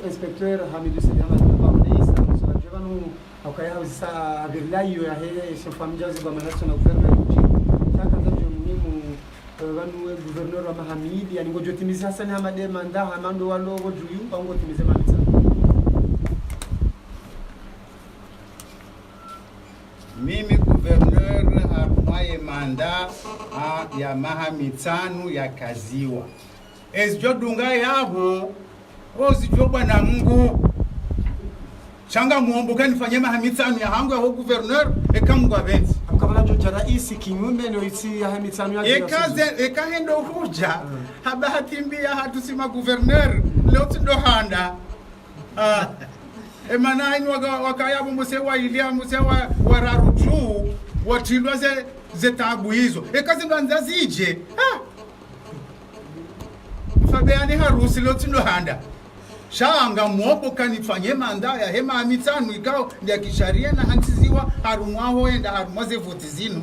inspecteur Hamidou Sediama Paulista msala jevanu akaya hausa abilayo ya he shefamjazi kwa manasi na governor uji chaka ndio muhimu wanu governor wa Mahamidi yani ngojo timizi Hassan Hamade manda hamando walo wojuyu bango timize manisa mimi governor harumwaye manda ya Mahamitanu ya kaziwa ezjo dunga yabo ozijo bwana Mungu changa muomboka nifanye Mahamitanu ya hangu ya ho governor ekamungu abenzi kama joja rais kinyume no isi ya Mahamitanu ya ekahendo huja habahati mbia hatusima governor leo tundo handa emana inu wakayabo musewa ilia musewa wararuju watilwa ze tabu hizo ekazi ndo anzazije fabeani harusi leo tundo handa shanga mwopo kanifanye manda ya hema Mahamitanu ikao ndia kisharia na hantiziwa harumwaho enda harumaze voti zinu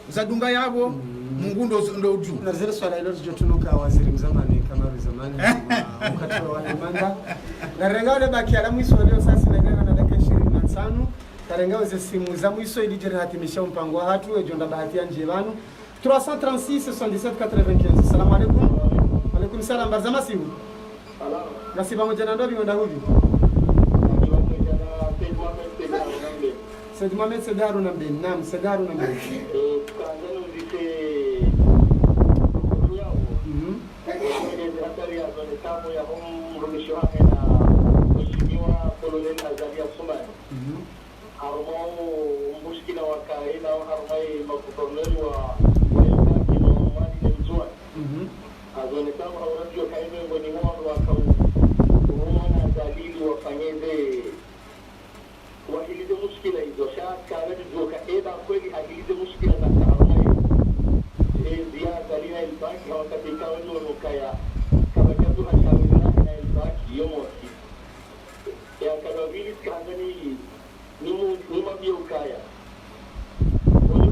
zadunga yabo Mungu ndo uju na zile swala hilo zijotunuka waziri mzamani kama zamani wakati wa manda na rengao le baki ala mwiso leo sasa na dakika 25 karengao ze simu za mwiso ilijere hatimisha mpango wa hatu ejonda bahati ya njevanu 336 77 95 salamu alaykum alaykum salam barzama simu nasi pamoja na ndobi wenda huvi Said Mohamed Sedaru na mbili naam Sedaru na mbili wahilize mushkila hizo shaka ndio kaeda kweli ahilize mushkila za kaamai ziada lina ilbaki wakati ikawa ndio nukaya kama kitu hashamina na ilbaki yomosi ya kana vile kangani ni mabio kaya wale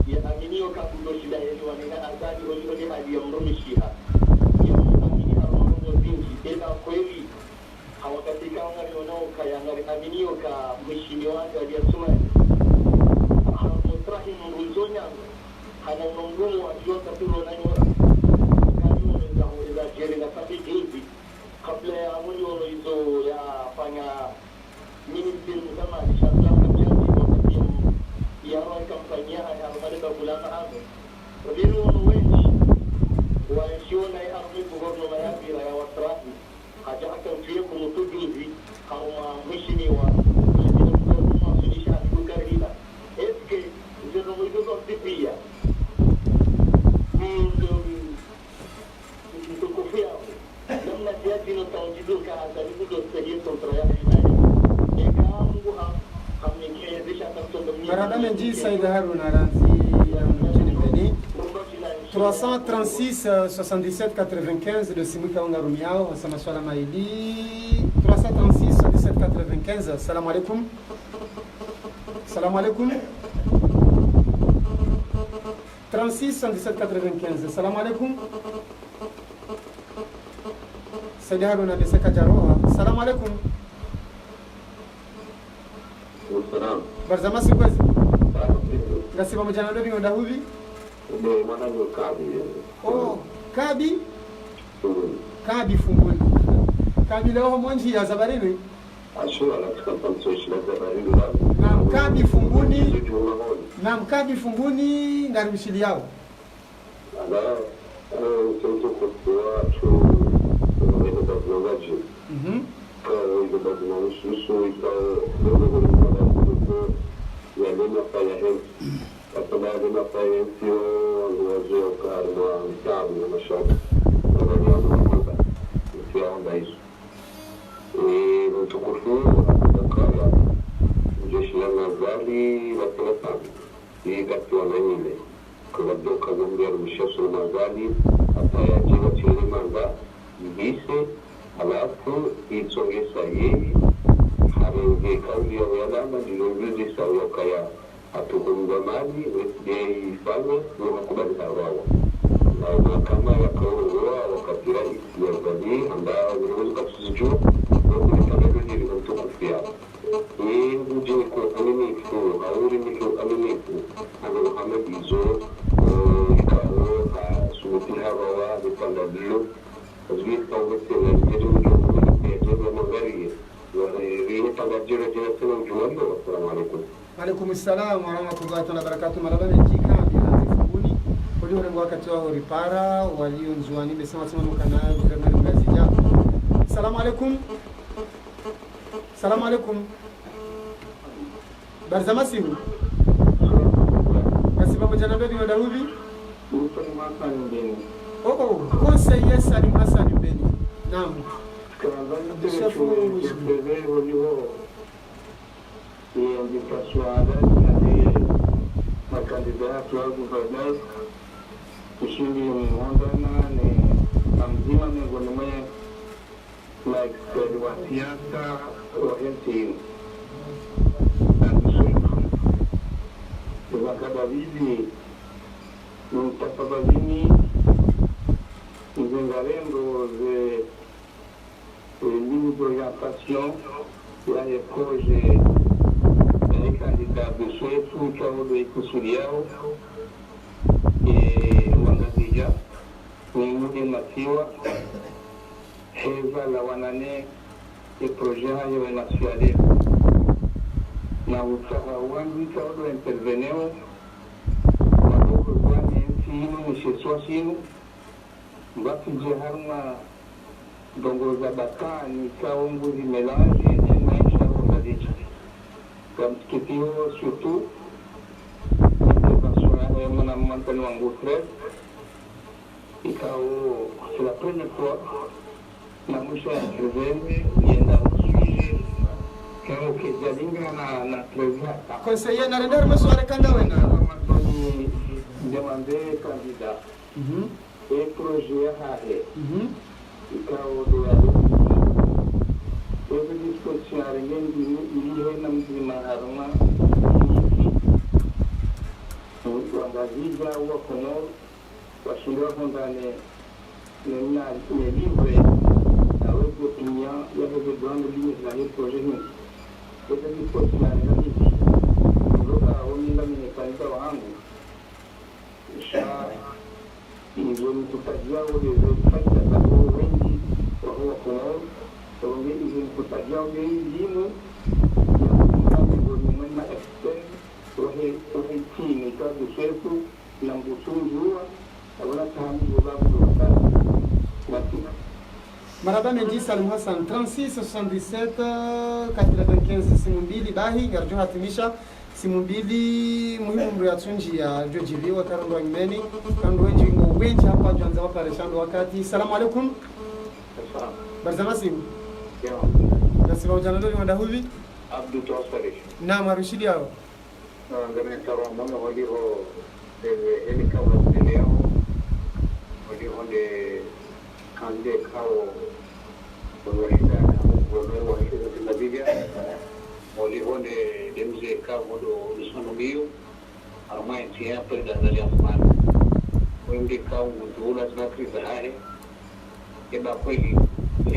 ya aminio kabudo shida yenu wanina azadi wale hadi ya mrumishiha ya mrumishiha hapo vingi eda kweli hawakatika waliona ukayangari aminio ka mheshimiwa wake aliyesoma Mutrahim Mruzonya hana ngumu akiota tulo na nyora kani unaweza jeri na sabi jinsi kabla ya mwili hizo ya fanya ministry kama shamba mjani wakati ya roho kampania ya Rwanda kulana hapo ndio wengi waishiona ya hapo kwa mayabira ya watrafi haja akamfia kumutujuzi hawa mheshimiwa masulisha kukarida eske ndio mwizo kupia ndio kufia namna kiasi no tawajiduka karibu ndio sehemu kontra ya ekamungu hamnikezesha tamtondo Baradame Ji Said Haruna Ranzi ya mjini Beni 336 77 95 de Simwika Ongarumiao wasema swala maili 336 77 95. Salam alaikum. Salam alaikum. 36 77 95. Salam alaikum. Saidi Haruna Beseka Jaroha. Salam alaikum. Salam. Barzama sikwezi. Ngasi pamoja na ndobi ngonda huvi? Ndio mwana ni Kabi. Oh, Kabi? Kabi funguli. Kabi leo mwanji ya zabarini? Ashura la tukapansoishi la zabarini. Na Kabi funguni. Na Kabi funguni ngaribishili yao. Ala, mtoto kwa tu kwa vlogaji. Kwa hiyo bado nusu ikao ya lema fanya health. Kwa lema fanya health ndio kwa mtamu na mashaka. Ndio onda hizo. Mtukufu akakala jeshi la Mazali wa Taifa hii katika nini kwa doka ngombe mshaso Mazali atayajenga chini manga bise alafu itsongesa yeye harenge kauli ya walama dilongozi sawa kaya atukumba mali wesdei fanya na makubali hawawa na kama yakaoa wakatira ya badi ambao wanaweza kusijua Ujue kwa aminifu, hauri nifu aminifu, ano Muhammad izo, ikao, subuti hawa, vipanda bilo, azui kaunga sila, yedu ujua, yedu magari, wale panga jira sila ujumalo, assalamu alaikum. Alaikum salam wa rahmatullahi wa barakatuh. Marabani jika funguni kuli urengo wakati wa ripara walio nzuani besema sema mukana guverneur Mgazija. Assalamu alaikum. Salam alaikum. Barzama simu. Kasi pamoja na ndobi ngonda huvi? Oh, conseiller Salim Hassan Mbeni. Naam. Makandidato wa gouverneur ushindi mwandana ni mzima miongoni mwa maexpert wa siasa wa nchi wakababili mtakababini zengarendo ze lignes d'orientation ya projet les candidats de Soweto Kaodo Ikusuliao Wangazija Mwenye Matiwa Heza la wanane projet hayo yanasialia na utaha wangi Kaodo interveneo wadogo wani ntinu misheswa sinu mbaki jiharma dongoza batani kaunguzi melange maisha Wangazija comme ce qui est surtout mon maintenant en retraite et c'est la première fois que je suis intervenu dans le sujet que je na conseiller na render maswala kanda wena demander candidat et projet hahe de Every discussion again, you namzima haruma Wangazija wa Komoro washindwa kondane ne livre avec opinion ya de grande ligne la ni projet ni cette discussion na ni ndoka oninda ni kanisa wangu sha ndio mtutajia wale wafanya sababu wengi wa Komoro wengine ni kutajia elimu ya mwenye expert wahe chini kwa Soweto na mbutunzua wala tamu babu watika Maraba Menji Salim Hassan 36 77 95 simu mbili bahi garjo hatimisha simu mbili muhimu mru ya tunji ya jojiliwa karondo ngmeni kando wenji ngo wenji hapa janza wapa reshando wakati. Salamu alaikum. Barzama simu. Nasiba ujanalo ni wanda huvi? Abdu Tosari. Na marushidi yao. Ngame kawa mwana waliho elika wa leo onde kande kao washida wa washida tunabija wali onde demze kao modo mismanomio armai tia perda dari asman wende kao mudula tunakri zahare keba kweli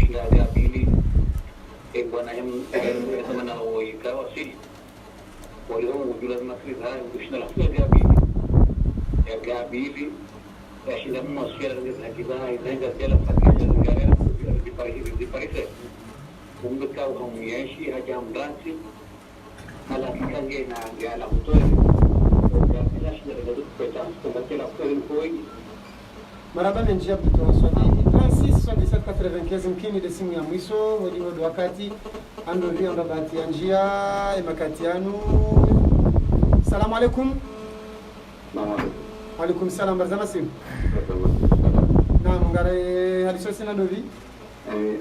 shida ya pili bwana kama na wikawa si wali mudula tunakri zahare kushina la ya pili ya gabili ya shida mmaswera za kibana inaenda tela fakisha ngara di Paris kumbe kao hamuishi haja mdansi ala kikange na gala mtoe ya shida ndio kwa tela kwa koi maraba menjia kutoa swali 36 75 mkini de simu ya mwiso wali wakati ando ndio ndo bahati ya njia makati yanu. Salamu alaikum. Alaikum salam barzama sim. Na mungare hadiso sina dovi?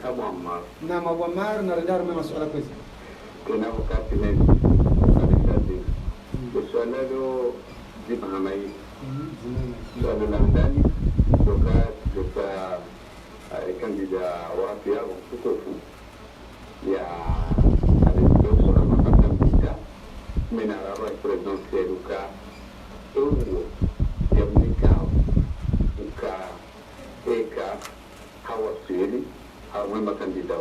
Abu Ammar. Na Abu Ammar na radar mema swala kwezi. Kuna wakati ne hadithi. Swala lo zipa hamai. Swala la ndani kutoka kandida wapi yao kutofu ya alikuwa na mapata mpita mena rawa presidentiel uka euro ya mnikao uka eka hawasili hawema kandida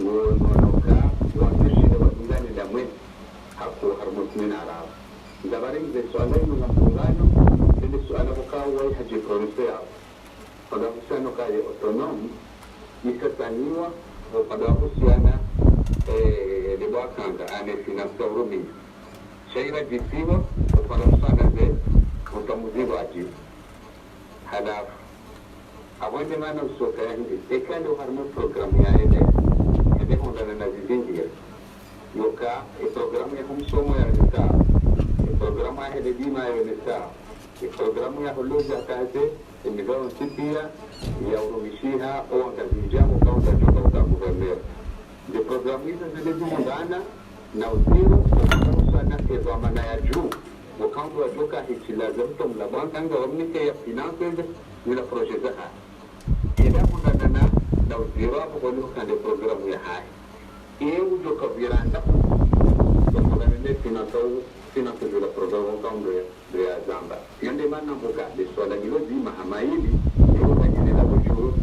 ngonoka wanashida wadungani da mwe hapo harmut mena rawa ndabari nze swala ino na mungano ile swala kwa wai haji province pada uhusiano kaya otonomi ikataniwa pada uhusiana libakanga ane finansa urumi shaira jisiwa pada uhusiana ze utamuziwa ajibu halafu awande mana usoka ya hindi ekando harmo programu ya ene hondana na zizindia yoka programu ya kumsomo ya nisa programu ya hededima ya nisa programu ya huluja kaze imigao sipia ya urumishiha au angazijamo kaunta joka utakuvermea. De programu hizo zilizungana na uziru sana kwa maana ya juu wakaunta wa joka hichilaza mtu mlabanga nga wamnike ya finances bila project ha. Ila kundana na uziru hapo kwa kande programu ya hai. Iyo joka viranda kwa mwanane finances bila programu kaunta ya zamba. Yande mana mboka de swala gilozi mahamaili ndio kwenye la bujuru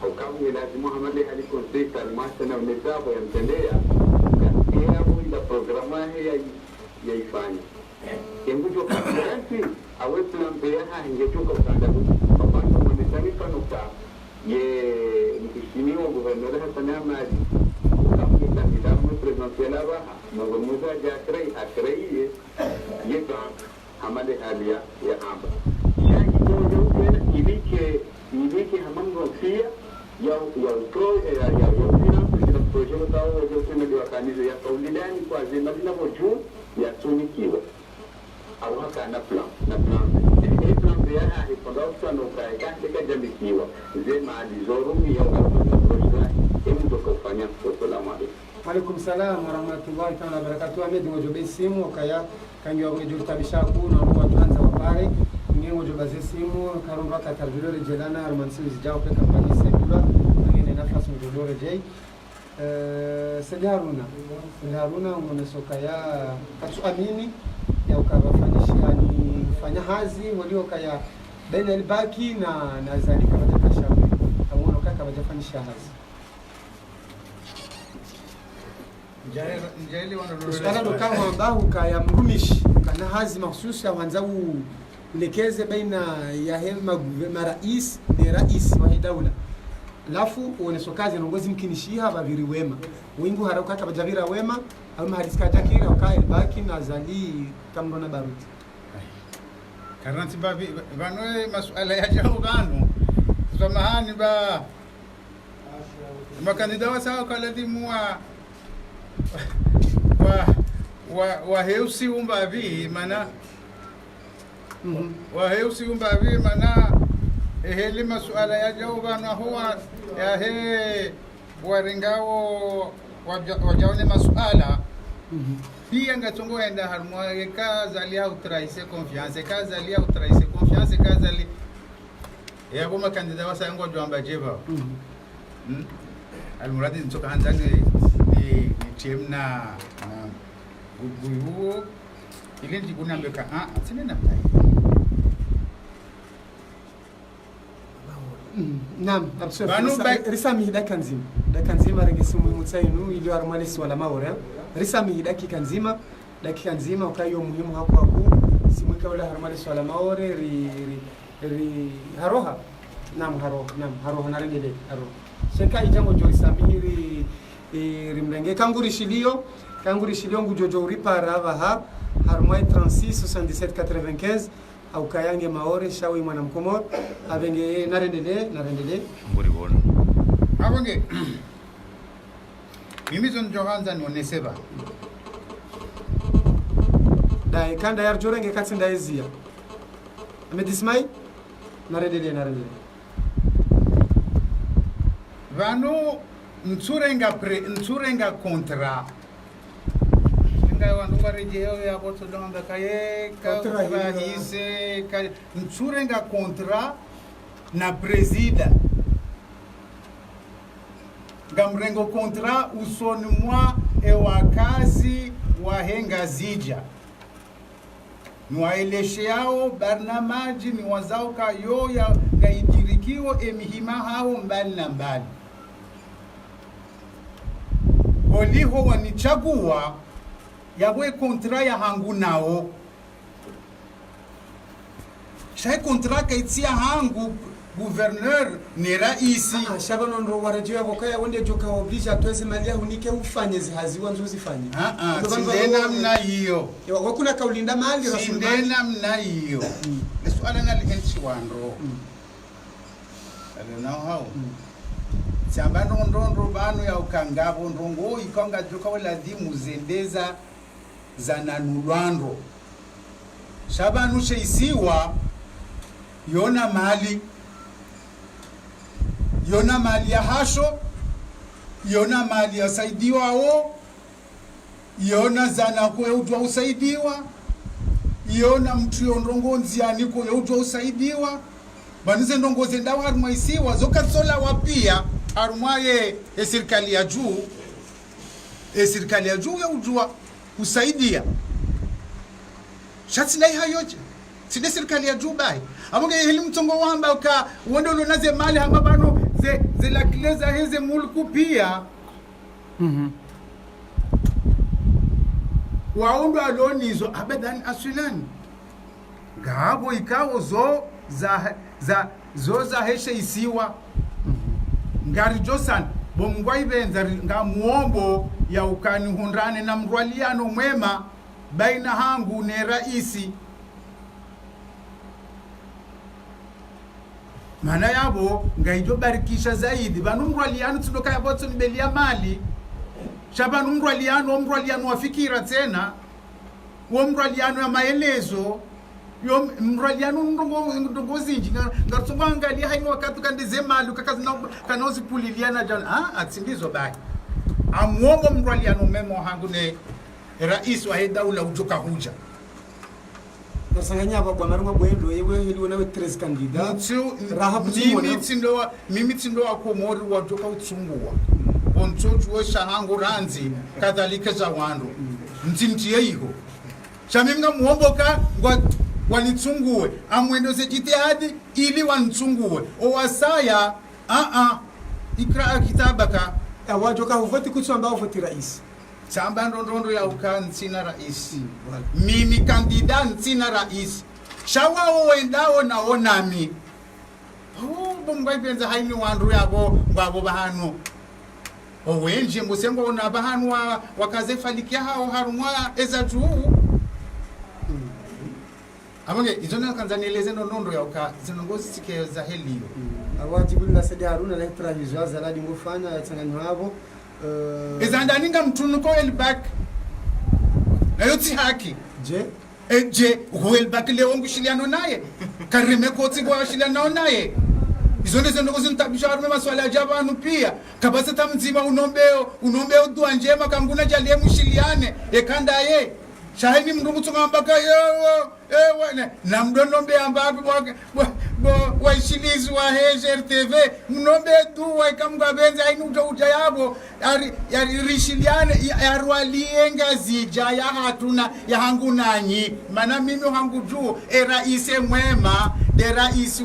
au kama ni lazima Muhammad ali konseka almasana na mezabo ya mtendea katika ile programu ya ifanye kengujo kazi awe tunambea ingetoka ukanda kwa sababu mwanadamu kanuka ye mheshimiwa guverneur Hassan Ahmadi kama ni kandidato presidentiel hapa mmoja akrei ye hamade halia ya amba shaki moja tena ilike hamango pia ya pro ya finance ya project tao ya tena ndio kanisa ya kaulidani kwa zema linavyoju ya tunikiwa au haka na plan ile plan ya hapo kwa ndo katika jambikiwa zema alizorumi ya project ndio kufanya kwa salamu alaikum salam wa rahmatullahi ta'ala barakatuh. Ahmed ngojobe simu kaya kanyo ngojotabisha ku na watuanza wapare ngojobaze simu karumba katarjulore jelana armansi zijao kwa kampani sekula ngine nafasi ngojore jay Haruna mwonesoka ya katu amini ya ukabafanyisha ni fanya hazi walio kaya baina albaki na zalika batakashauri amuno kaka bajafanyisha hazi njeli Ustara kama ambao kaya mrumishi kana hazi mahsusi wanza ulekeze baina ya hema marais ni rais wa daula lafu uonesokazi nongozi mkinishia baviri wema wingu harauka kabajavira wema au mahadiska jakira ukae baki na zali kamrona baruti karanti babi vanwe masuala ya jaugano samahani ba makandida wa sawa kaladimu wa heusi umbavi mana wa heusi umbavi mana eheli masuala ya jaugano huwa ya he waringao wajaone masuala pia ngatongo enda harmo kaza lia utraise confiance kaza lia utraise confiance kaza li ya kwa makandida wasa yangu wajua jeva almuradi nitoka hanza ni team na gugu ile ndi kuna mbeka sina namna Naam, absolutely. Risami dakika nzima rengesi muhimu tsainu ili armalisi wala maore. Risami dakika nzima ukayo muhimu hapo simwika wala armalisi wala maore ri haroha. Naam haroha na rengede haroha. Sheka ijango jorisami rimrenge kanguri shilio ngujojo uripara ha harmai 36 77 95 au kayange maore shawi mwana mkomor avenge narendele mburi bona avenge mimi zon johanza ni oneseba dai kanda yar jorenge katsinda ezia amedismai narendele vanu ntsurenga kontra nga wandu barejeo ya boto donda kaye ka hise ka ntsurenga kontra na presida gamrengo kontra usoni mwa wakazi wa henga zija ni waeleshe yao barnamaji ni wazao kayo ya gaidirikiwo emihima hao mbali na mbali oliho wanichagua yawe kontra ya hangu nao shai kontra kaitsia hangu gouverneur ni raisi shabano ndo warejea bokaya wende joka oblige atweze mali yao nike ufanye zihaziwa nzozifanye sindena mna hiyo wakuna kaulinda mali rasulmani sindena mna hiyo swala na lihenchi wandro ale nao hao Samba ndondro banu ya ukangabo ndongo ikonga joka wala dhimu zendeza za nanulwandro shabanu sheisiwa yona mali ya hasho yona mali ya saidiwa o yona zana kwe ujwa usaidiwa yona mtu yondongo nzianiko ya ujwa usaidiwa banize ndongo zendawa harumwaisiwa zoka sola wapia harumwaye serikali ya juu ya ujua kusaidia shatsi ndai hayoje sinde serikali ya juu bai amonge hili mtongo wamba uka uende ulonaze mali hamba bano ze la kleza heze mulku pia waundu alonizo abadan asulani ngabo ikawo za heshe isiwa ngari josan bomngwa ibenza nga muombo ya ukani hundrane na mrwaliano mwema baina hangu ne raisi mana yabo ngaijo barikisha zaidi banu mrwaliano tudoka yabo tunibelia mali shabanu mrwaliano wafikira tena wo mrwaliano ya maelezo yo mrwaliano ndongo zinji ngatsonga angalia haino wakati kandize mali ukakazina kanozi puliliana jana atsindizo bai amwombo mrwaliano memo hangu ne rais wa daula ujoka huja nasanganya baba maruma bwendo yewe hili nawe 13 kandida rahabu mimi tsindo akomori wajoka utsungua onchoju wa shahangu ranzi kadhalika za wandu mtimtie hiyo shamimga muomboka wanitsungue amwendo sejitihadi ili wanitsungue owasaya ikra kitabaka awajoka huvoti kutsamba uvoti rais chamba ndondo ya ukansina rais mimi kandida nsina rais shawa wendao naonami bombai benza haini wandu yabo ngabo bahanu owenje musembo ona bahanu wakaze falikia hao harumwa eza juu amonge izona kanzanieleze ndondo ya uka zinongozi sike za helio awajibu na Said Haruna la trahizo zaladi ngofanya yatanganywa hapo izandaninga mtunuko elback na yoti haki je uelback leo ngushiliano naye karime koti kwa shiliano naye izonde zinongozi ntabisha harume maswala ya jabanu pia kabasa tamzima unombeo dua njema kanguna jalie mushiliane ekanda ye shahini mndungu tungambaka ewe na mdonombe ambapo bo waishilizi wa HRTV mnombe dua ikamga benza ainuta utayabo yari rishiliane yarwalie ngazija ya hatuna ya hangu nanyi mana mimi hangu juu raise mwema de raisi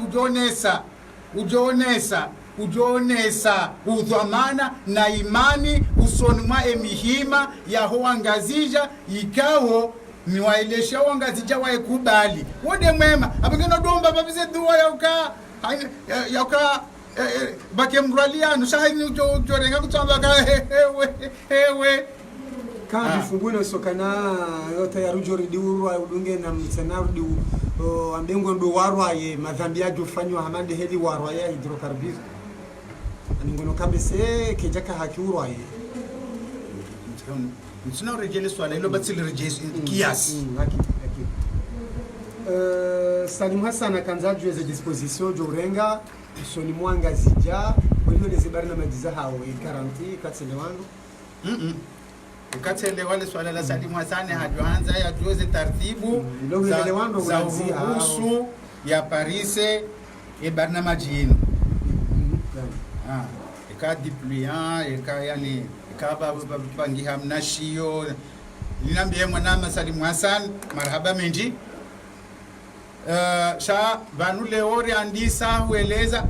ujonesa udhamana na imani usoni mwa emihima yaho wangazija ikawo ni waelesha wangazija waekubali wode mwema abengeno domba babize dua yauka bake mraliano shahini ujorenga kutamba ka hewe kandi funguno sokana yote ya rujori diurwa udunge na msenardi ambengo ndo warwaye madhambi yajo fanywa hamande heli warwaye hidrokarbir aningono kabese kejaka hakiurwaye msina rejele swala ilo batsili rejes kias Salim Hassan akanzaje za disposition jorenga soni mwanga zija waliyo lezibari na majiza hao garanti katsele wangu ukatele wale swala la Salim Hassan hajoanza ya juze taratibu za uruhusu ya Parise e barnamaji yenu ika deployant ika yani ikaba bangi hamnashio linambie mwana Salim Hassan marhaba menji sha vanu leori andisa hueleza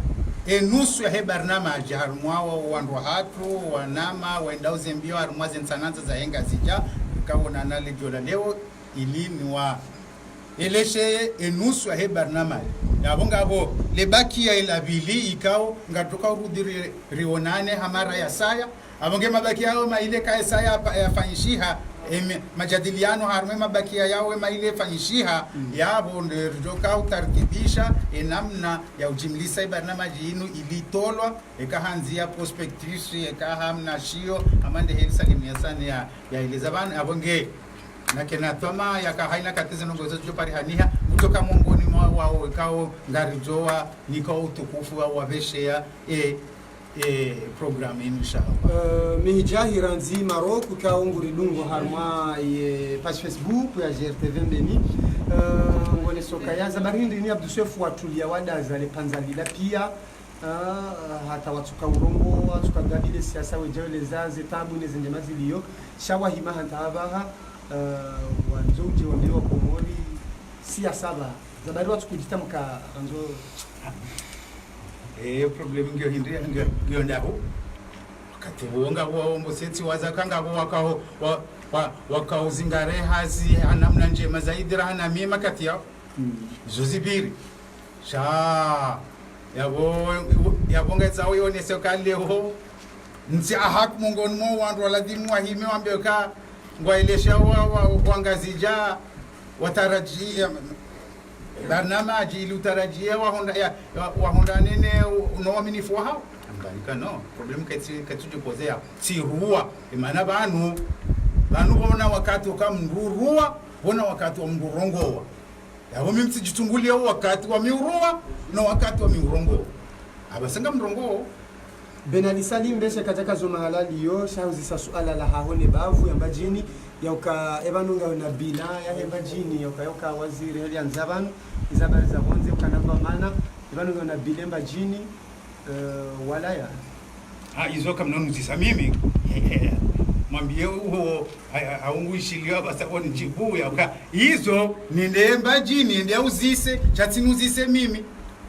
nusu ya he barnamaji harumwao wandu hatu wanama waendao zembio harumwa zensananza za henga zija kawona nale jola leo ili niwa eleshe nusu ya he barnamaji yabonga abo lebaki ya ilabili ikao ngatoka urudi rionane hamara ya saya abonge mabaki yao maile ka saya yafanyishiha majadiliano harume mabakia yao maile fanyishiha yabo ndoka utartibisha namna ya ujimlisa barnamaji inu ilitolwa ekahanzia prospectus ekahamna shio amande heli Salim Hassan ya Elizabeth abonge na kenatoma yakahaina katiza nongozo jopari haniha kutoka mongoni wao ikao ngarijoa niko utukufu wa veshea program inshallah mihijahira nzi Maroc kaunguri dungo harma page Facebook ya GRTV Mbeni ngone soka ya zabarindi ni Abdusef watulia wadaza le panzalila pia hata watuka urongo watuka gabile siasa wejele zaze tabu nezenje maziliyo shawahima hantabaha wanzoje wambiwa komori siasa ba zabari watukujitamka anzo problem ngyo hindria ngyo ndaho wakati wonga wao mbosetsi wazakanga wakao zingare hazi anamna njema zaidi rahana mima kati yao zozibiri sha yabonga tsawo yonese kalleho nsi ahak mongoni mo wandu lazima wahime wambeka ngwailesha wangazija watarajia barnamaji ili utarajia wahonda nene unaaminifu hao ambanika no problem katuje pozea tirua imana banu bona wakati ukamndurua bona wakati wa mndurongoa yabo mimi msijitungulia wakati wa miurua na wakati wa miurongo abasanga mrongo Benali Salim beshe katika zoma halali yo shauzi suala la hahone bavu ya mbajini yauka ebanunga na bina ya mbajini yauka waziri hali anzaban izabari za honze ukanamba mana ebanunga na bile mbajini walaya izoka mnonuzisa mimi mwambie huo aunguishiliwa basa on jibu yauka hizo ninde mbajini ninde uzise chatinuzise mimi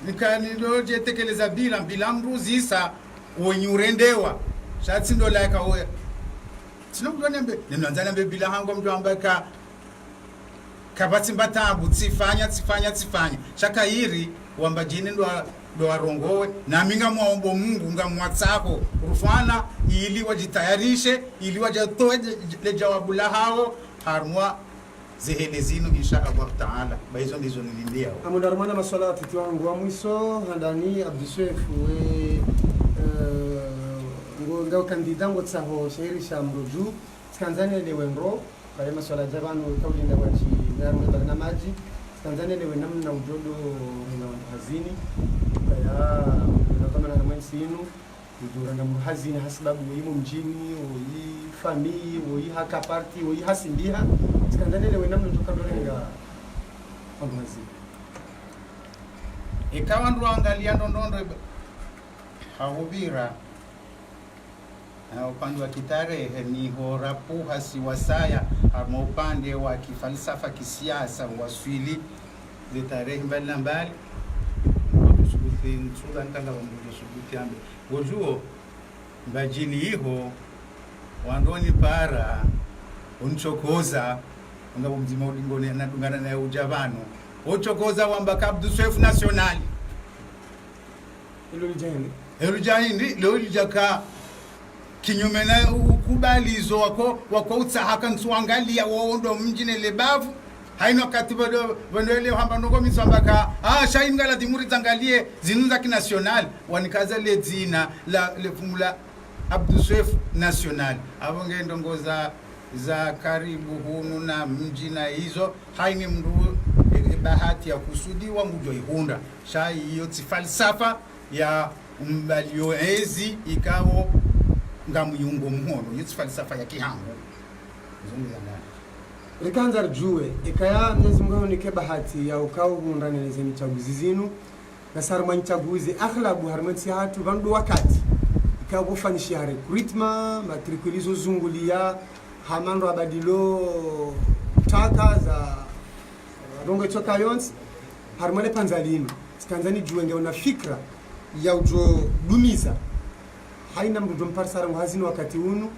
nikanidoje tekeleza bila mruzisa unyurendewa shatsi ndo like awe sinokubona mbe nenanzana mbe bila hango mtu ambaka kabati mbatambu tsifanya shaka hiri wambajini ndo warongowe na minga muombo Mungu ngamwatsako rufana ili wajitayarishe ili wajatoe le jawabu la hao harmwa zehelezino insha Allah taala baizo ndizo nilindia amudarmana maswala titi wangu wa mwiso handani Abdusef we ngao kandida ngo tsaho shairi shamruju Tanzania lewenro kale maswala jabano taulinda wachi ngarme barnamaji Tanzania lewe namna ujodo na hazini kaya kama na mwansinu ujuranga muhazini hasababu yimo mjini oyi family oyi haka party oyi hasindiha Tanzania lewe namna tukadorenga hazini ikawa ndo angalia ndondo haubira na upande wa kitarehe ni horapu hasi wasaya ama upande wa kifalsafa kisiasa waswili de tarehe mbali subuti nsuda ntanga mmoja subuti ambe gojuo mbajini hiho wandoni para unchokoza ngabo mzima ulingoni anadungana na ujavano uchokoza wamba kabdu chef national ilo lijani leo lijaka kinyume na ukubalizo wako utsahaka nsuangalia waondo mjine lebavu haino katiba bado ile hamba ndoko misambaka shaingala dimuri zangalie zinunza kinational wanikaza le dzina le fumula Abduswef national abonge ndongoza za karibu hunu na mji na hizo haini mru bahati ya kusudiwa mujoi hunda shai hiyo falsafa ya mbalio ezi ikawo ngamuyungo mhono hiyo falsafa ya kihango zungumza ndani rikanza rjue ikaya Mwenyezi Mungu nike bahati ya ukawo hunda neleze michaguzi zinu na sarma michaguzi akhlabu harmati hatu bandu wakati kufanyisha recruitment matrikulizo zungulia hamando abadilo taka za rongo choka yons harmale panzalini sikanzani juenge una fikra ya ujo dumiza haina mrudo mparsara muhazini wakati unu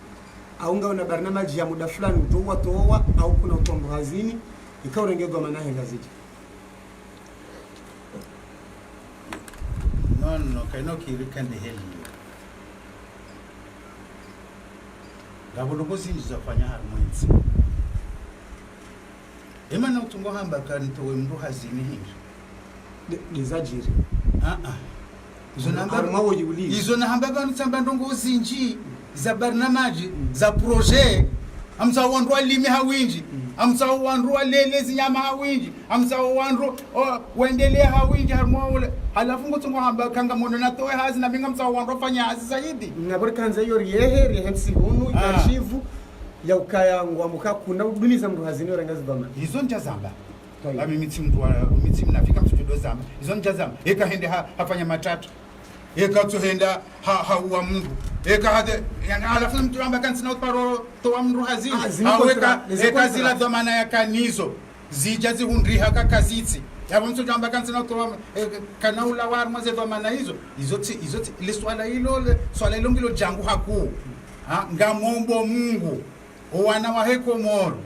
aunga una barnamaji ya muda fulani utowa towa au kuna utombo hazini ikawa rengegwa manahe ngaziji no kaino kirikande heli ngabo zinji zafanya harmonize emana utungo hamba kanto wemru hazini hizo nizajiri izo na hamba banu tsamba ndongo zinji za barnamaji za projet amza wandwa limi hawinji amza wandwa lele zinyama hawinji amza wandwa wendele hawinji harmole halafu ngotungo hamba kanga mono na towe hazi na binga mza wandwa fanya hazi zaidi ngabori kanza yo rihe hensi hunu archive ya ukaya ngwamuka kuna dumiza mru hazini orengazi bama izo njazamba ami mitsi mnafika msujudo zamba izo njazamba eka hende hafanya matatu eka tuhenda hawa mndu eka hade alafu mtu amba kansi na paro to amru hazini aweka eka zila dhamana ya kanizo zijazi hundri haka kazitsi yabo mtu amba kansi na to kanaula war maze dhamana hizo izoti ile swala hilo ngilo jangu haku ngamombo Mungu wana waheko moro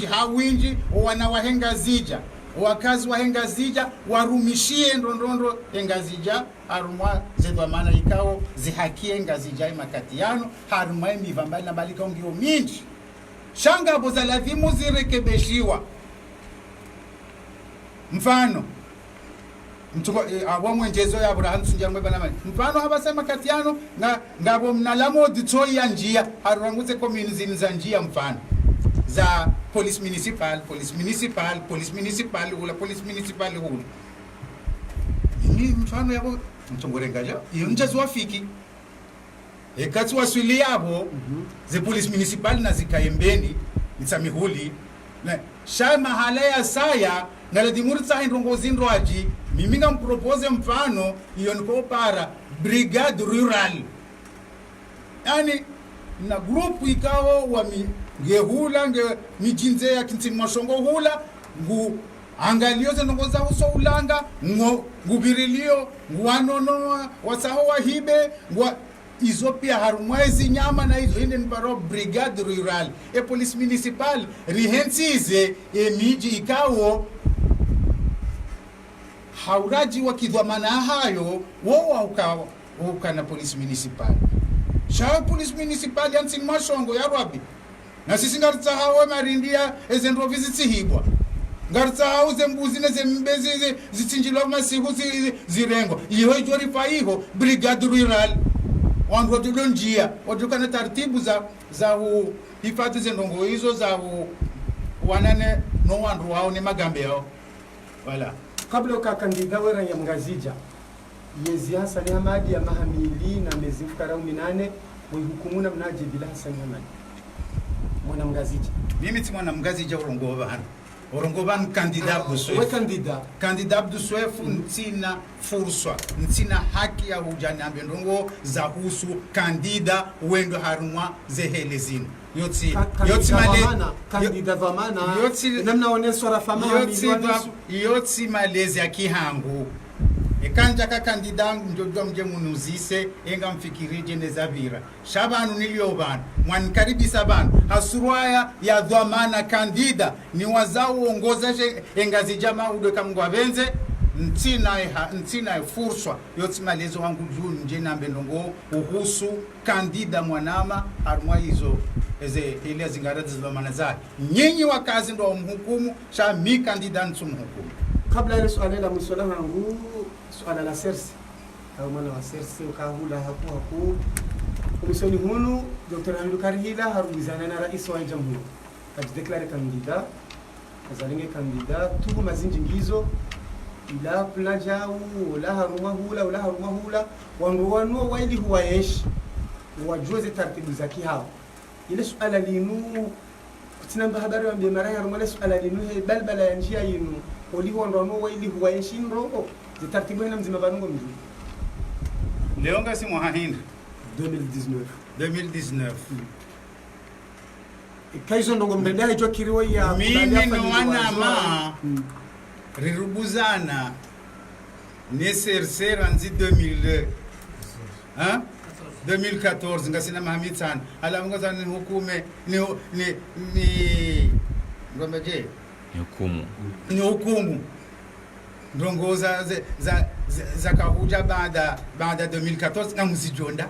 hawinji wana wahenga zija wakazi wahenga zija warumishie ndondondo engazija harumwa zedwa maana ikao zihakie engazija makatiano harumwa mivambali na balika ngio mingi shanga boza lazimu zirekebeshiwa mfano mtu awamwenjezo ya Abraham sunjarumwe bana mfano abasema katiano ngabo mnalamo ditoi ya njia haruranguze community za njia mfano za police municipal hula ni mfano yabo mtongorengaja iyo njazo wafiki ekati waswili yabo ze police municipal na zikayembeni nitsamihuli na shama halaya saya na ladimuri tsahi ndongo zindwaji mimi ngampropose mfano iyo niko para brigade rural yani na group ikawo wa ngehula mijinze ya kintimashongo hula ngu angalioze ndongoza uso ulanga ngubirilio nguanono wasaho wahibe ngwa izopia harumwezi nyama na hizo inde niparo brigade rural police municipal rihensize miji ikawo hauraji wa kidhamana hayo wao ukana police municipal sha police municipal yansi mashongo ya rwabi na sisi ngaritsa hawe marindia ezendro visitsi hibwa ngaritsa hauze mbuzi neze mbezi zitsinjilwa masiku zirengo iyo ijori paiho brigade rural wandu tudonjia watukana taratibu za hifadhi zendongo hizo za wanane no wandu wao ni magambe yao wala kabla ukakandida wera ya mngazija yezi Hassan Hamadi ya mahamili na mezi mfukarau 8 mwihukumuna mnaje bila Hassan Hamadi mwana mngazija mimi ti mwana mngazija urongo bana orongovan kandida Abdou Swef we kandida Abdou Swef ntina fursa ntina haki ya hujanyambe ndongo za husu kandida wendo harumwa zehelezini yotsi male kandida dhamana namna oneswa rafama yotsi malezi ya kihangu ekanja ka kandida njodo mje munuzise enga mfikirije nezavira shabanu niliyobana mwanikaribisa bana hasurwaya ya dhamana kandida ni wazao uongoza engazi jamaa udwe kamngwa benze ntina fursa yotsi malezo wangu juu nje nambe ndongo uhusu kandida mwanama harumwa hizo eze ile zingarati dhamana zake nyinyi wakazi ndo mhukumu sha mi kandida nsumhukumu. Kabla ile swali la mswala wangu swala la sersi au mwana wa sersi ukahula hapo komisoni hunu Dr. Hamidou Karihila harubizana na rais wa jamhuri ajideklare kandida azalinge kandida tu mazinji ngizo ila plajau la haruma hula wanruwanu waili huwa yeshi wajuze taratibu za kihao ile swala linu kutinamba habari wa mbemara haruma swala linu he balbala ya njia yinu oliho ndo waili huwa yeshi nro zitaratibu na mzima banungo mzuri Leonga si mwahinda 2019 kaizo ndongo mbenda hicho kiriwe ya mimi no wanama rirubuzana neserser anzi 2000 hein 2014 ngasina Mohamed sana ala ngoza ni hukume ni ngombeje ni hukumu ndongo za kahuja baada 2014 na mzijonda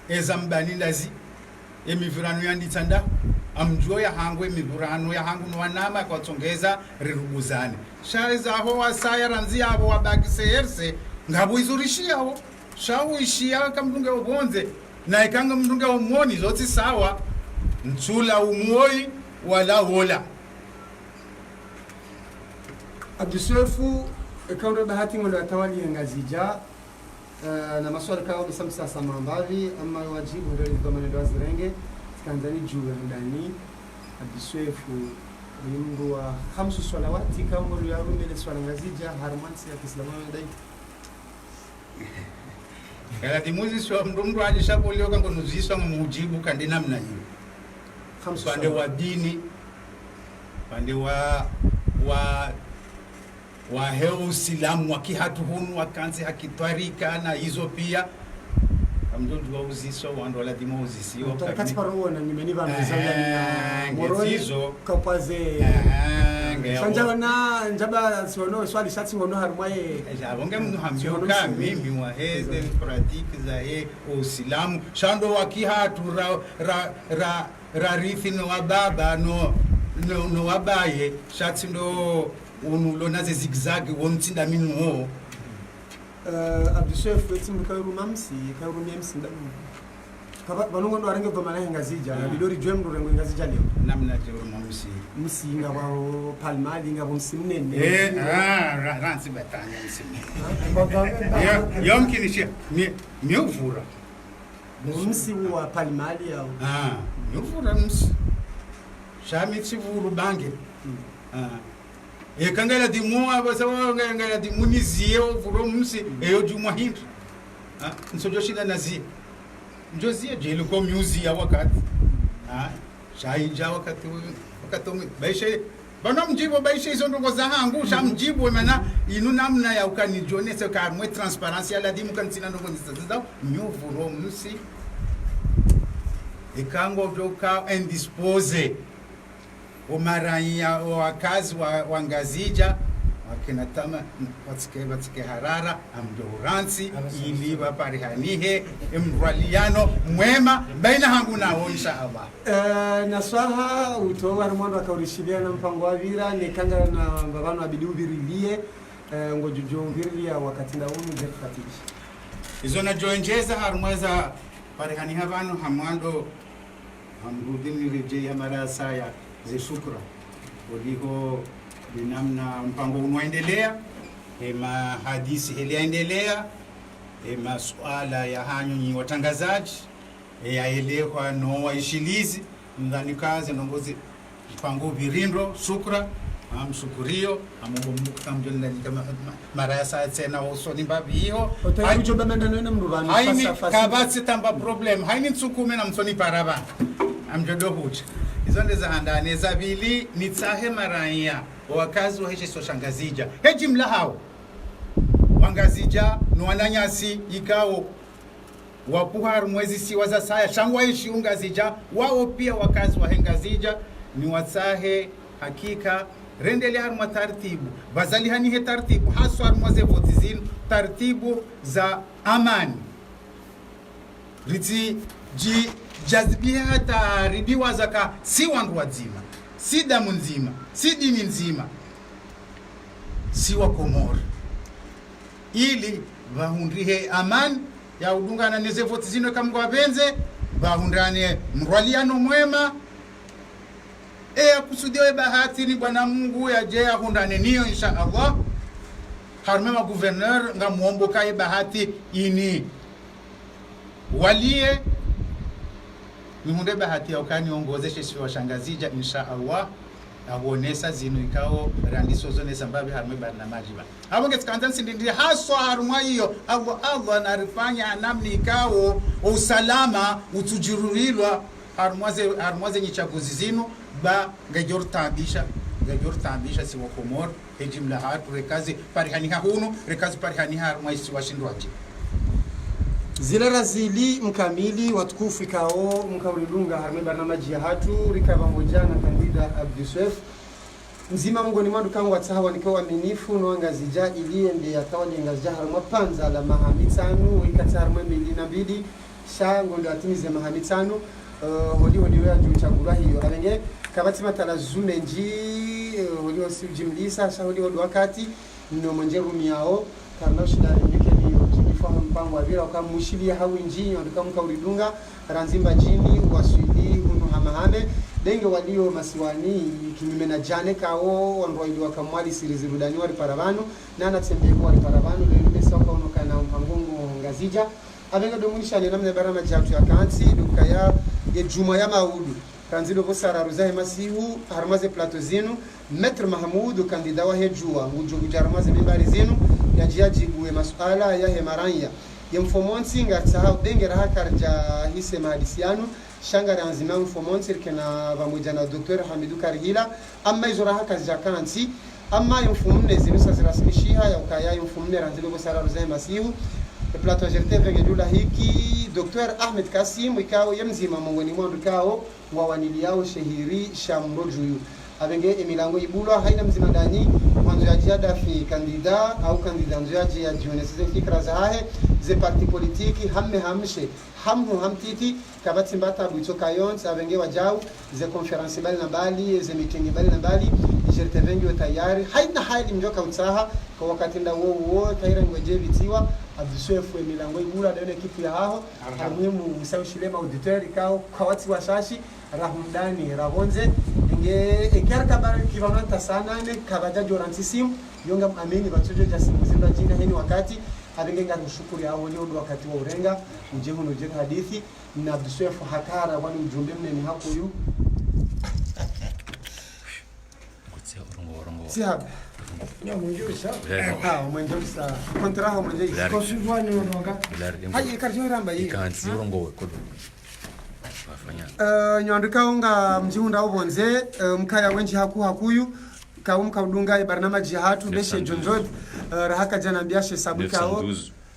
ezambani lazi emivirano yanditsanda amjuo ya hangu emivirano ya hangu nwanama kwa tsongeza rirubuzane shaiza ho wasaya ranzi abo wabakiserse ngabo izurishiyao shawo ishia kamdunge obonze na ikanga mdunge omoni zoti sawa ntsula umoi wala wola Abdou Swef kaunda bahati ngolo atawali ngazija na maswali kao bisamsa samambavi ama wajibu ndio dhamana ndo azirenge kanzani juu ya ndani Abdou Swef mungu wa 5 salawati kama ya rumele swala ngazija harmansi ya Kiislamu ndai kala timuzi swa mndu alishapolio kango nuziswa mujibu kandi namna hiyo pande wa dini pande wa heo Uislamu wakihatu hunu wakanzi hakitwarika na hizo pia amdodu wa uziswa wando la dimo uzisiwa kati paro na nimeni banza ya moroni kapaze sanja na njaba sono swali shati ngono harmaye abonge mnu hambioka mimi wa heze pratique za Uislamu shando wakihatu ra rithi no wababa no wabaye shati ndo unulo naze zigzag wontinda minuo Abdou Swef wetimbu kairumamsi ndamu kaba banungo ndo arenge goma na ngazija bidori jwemdo rengo ngazija leo namna jeurumamsi msinga wao palmali ngabo msimnene ransi batanya msimnene yomkinishia miuvura msi wa palmali au miuvura msi shami tsivuru bange ekangala dimua basawa ngala dimunizie ovuro msi eyo juma hindu nsojo shida nazi njozie jelo ko music ya wakati shaija wakati baishe bana mjibu baishe hizo ndongo za hangu shamjibu maana inu namna ya ukanijonese ka mwe transparency ala dimu kantina ndongo nziza nyovuro msi ekango joka indispose umaranya wakazi wa ngazija wakina tama watike harara amdoransi ili waparihanihe mrwaliano mwema baina hangu nao inshallah naswaha utowa rumondo akaurishilia na mpango wa vira nikanga na babano abidi ubirilie ngojujo ubirilia wakati ndaunu jefatishi izo na joinjeza harumweza parihaniha bano hamwando hamrudini reje ya marasa ya zishukra uliko binamna mpango unaendelea ema hadisi iliendelea ema swala ya hanyo ni watangazaji yaelewa no waishilizi ndani kazi ndongozi mpango birindo shukra amshukurio amubombuka mjonna kama mara ya saa tena usoni mbabi hiyo Otayijo bamenda nene mrubani haini fasa kabasi tamba problem haini tsukume na msoni paraba amjodo hucha izo ndeza handane zabili nitsahe maraya wakazi wa heshe so shangazija heji mlahao wangazija nuananyasi ikao wapuhar mwezi siwaza saya shangwa ishi ungazija wao pia wakazi wa hengazija ni watsahe hakika rendele harma tartibu bazali hani tartibu haswa harmaze votizin tartibu za amani riti ji jazbia taribiwa zaka si wandu wazima si damu nzima si dini nzima si wa Komoro ili vahundrihe amani ya udungana neze votizino kamgwa benze vahundane mrwaliano mwema akusudiwe bahati ni bwana Mungu yaje ahundane niyo insha Allah harmema gouverneur nga muombo kai bahati ini walie mihunde bahati yaukani ongozeshe siwa shangazija insha Allah abonesa zinu ikao randiso zone sambabe harme bana majiba abonge tkantansi ndindi haswa harumwa hiyo Allah narifanya namni ikao usalama utujirurilwa harumwaze nyichaguzi zinu ba gajor tabisha si wa Komoro hejimla hatu rekazi parihani hunu rekazi parihani harumwa isi washindwaji zile razili mkamili watukufu kao mkauridunga harme barnamaji ya hatu rikaba mojana kandida Abduswef mzima mngoni mwandu kangu watahawa nikawa aminifu nuangazija iliende ya kawa liengazija harumwa panza la mahamitanu ikata harumwa 22 shango ndo atimize mahamitanu holi wea juu changura hiyo alenge kabati matala zume nji holi wasi ujimlisa sha holi wakati nino mwenjeru yao karna shida mbike ni jifahamu mpango wa vila wakamushilia hawi njini wanduka mkauridunga ranzimba jini waswili hunu hamahame denge walio masiwani kinyume na jane kao wanduwa ili wakamwali sirizirudani wali paravanu na anatembeku wali paravanu leo mesa wakaunoka na mpangungu ngazija abenga domunisha ni namna barama jatu ya kanti duka ya juma ya maudu kanzilo vosara ruzahe masihu harmaze plato zinu Maître Mahmoud kandida wa hejua ngujugu jarmaze mimbari zinu ya jiajibu masuala ya hemaranya ya mfomonsi ngatsa dengera hakarja hise mahadisiano shangara anzima mfomonsi kena pamoja na Dr. Hamidou Karihila amma izora hakarja kanti amma yumfumne zinu sazirasmishiha ya ukaya yumfumne ranzilo vosara ruzahe masihu plato jerte vengedula hiki Dr. Ahmed Kasim ikao yemzima mongoni mwandu kao wawanili yao shehiri shamrojuyu abenge emilango ibulwa haina mzima ndani mwanzo ya jiada fi kandida au kandida nzo ya jia jionesize fikra za hahe ze parti politiki hamme hamshe hamhu hamtiti kabati mbata buito kayons abenge wajau ze konferansi bali na bali ze meeting bali na bali jerte vengi wa tayari haina hali mjoka utsaha kwa wakati nda wo kaira ngweje vitiwa Abduswef emilango ibulwa dene kitu ya haho muhimu msaushilema auditori kao kwa watu washashi rahundani rabonze eker kabara kivananta sana ne kabaja jorantisim yonga ameni batojo jasimu zinda jina hini wakati abenga kushukuru hao nyondo wakati wa urenga ujehu no jenga hadithi na Abduswef hakara wani ujumbe mneni hapo yu si hapa ya mjurisa mwenjurisa kontraho mwenjurisa kosivani wonga hayi karjo ramba yi kanzi urongo kodo nyandika unga mjiunda ubonze mkaya wenji hakuyu kaum kaudunga barnamaji hatu beshe jonjod rahaka jana biashe sabukao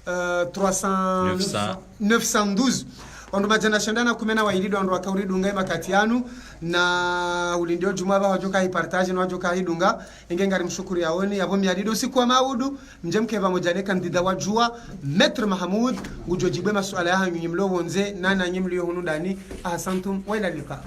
912 ondo majana shandana kumena wailido ondo wakaulidunga makatianu na ulindio jumaba wajoka hipartage na wajoka hidunga engengari mshukuri yaoni yabo miadido siku wa maudu mjemke pamoja ne kandida wajua Maître Mahmoud ngujojibwe masuala ya hanyu nyimlo wonze nana nyimlo hunu ndani ahsantum wa ila liqa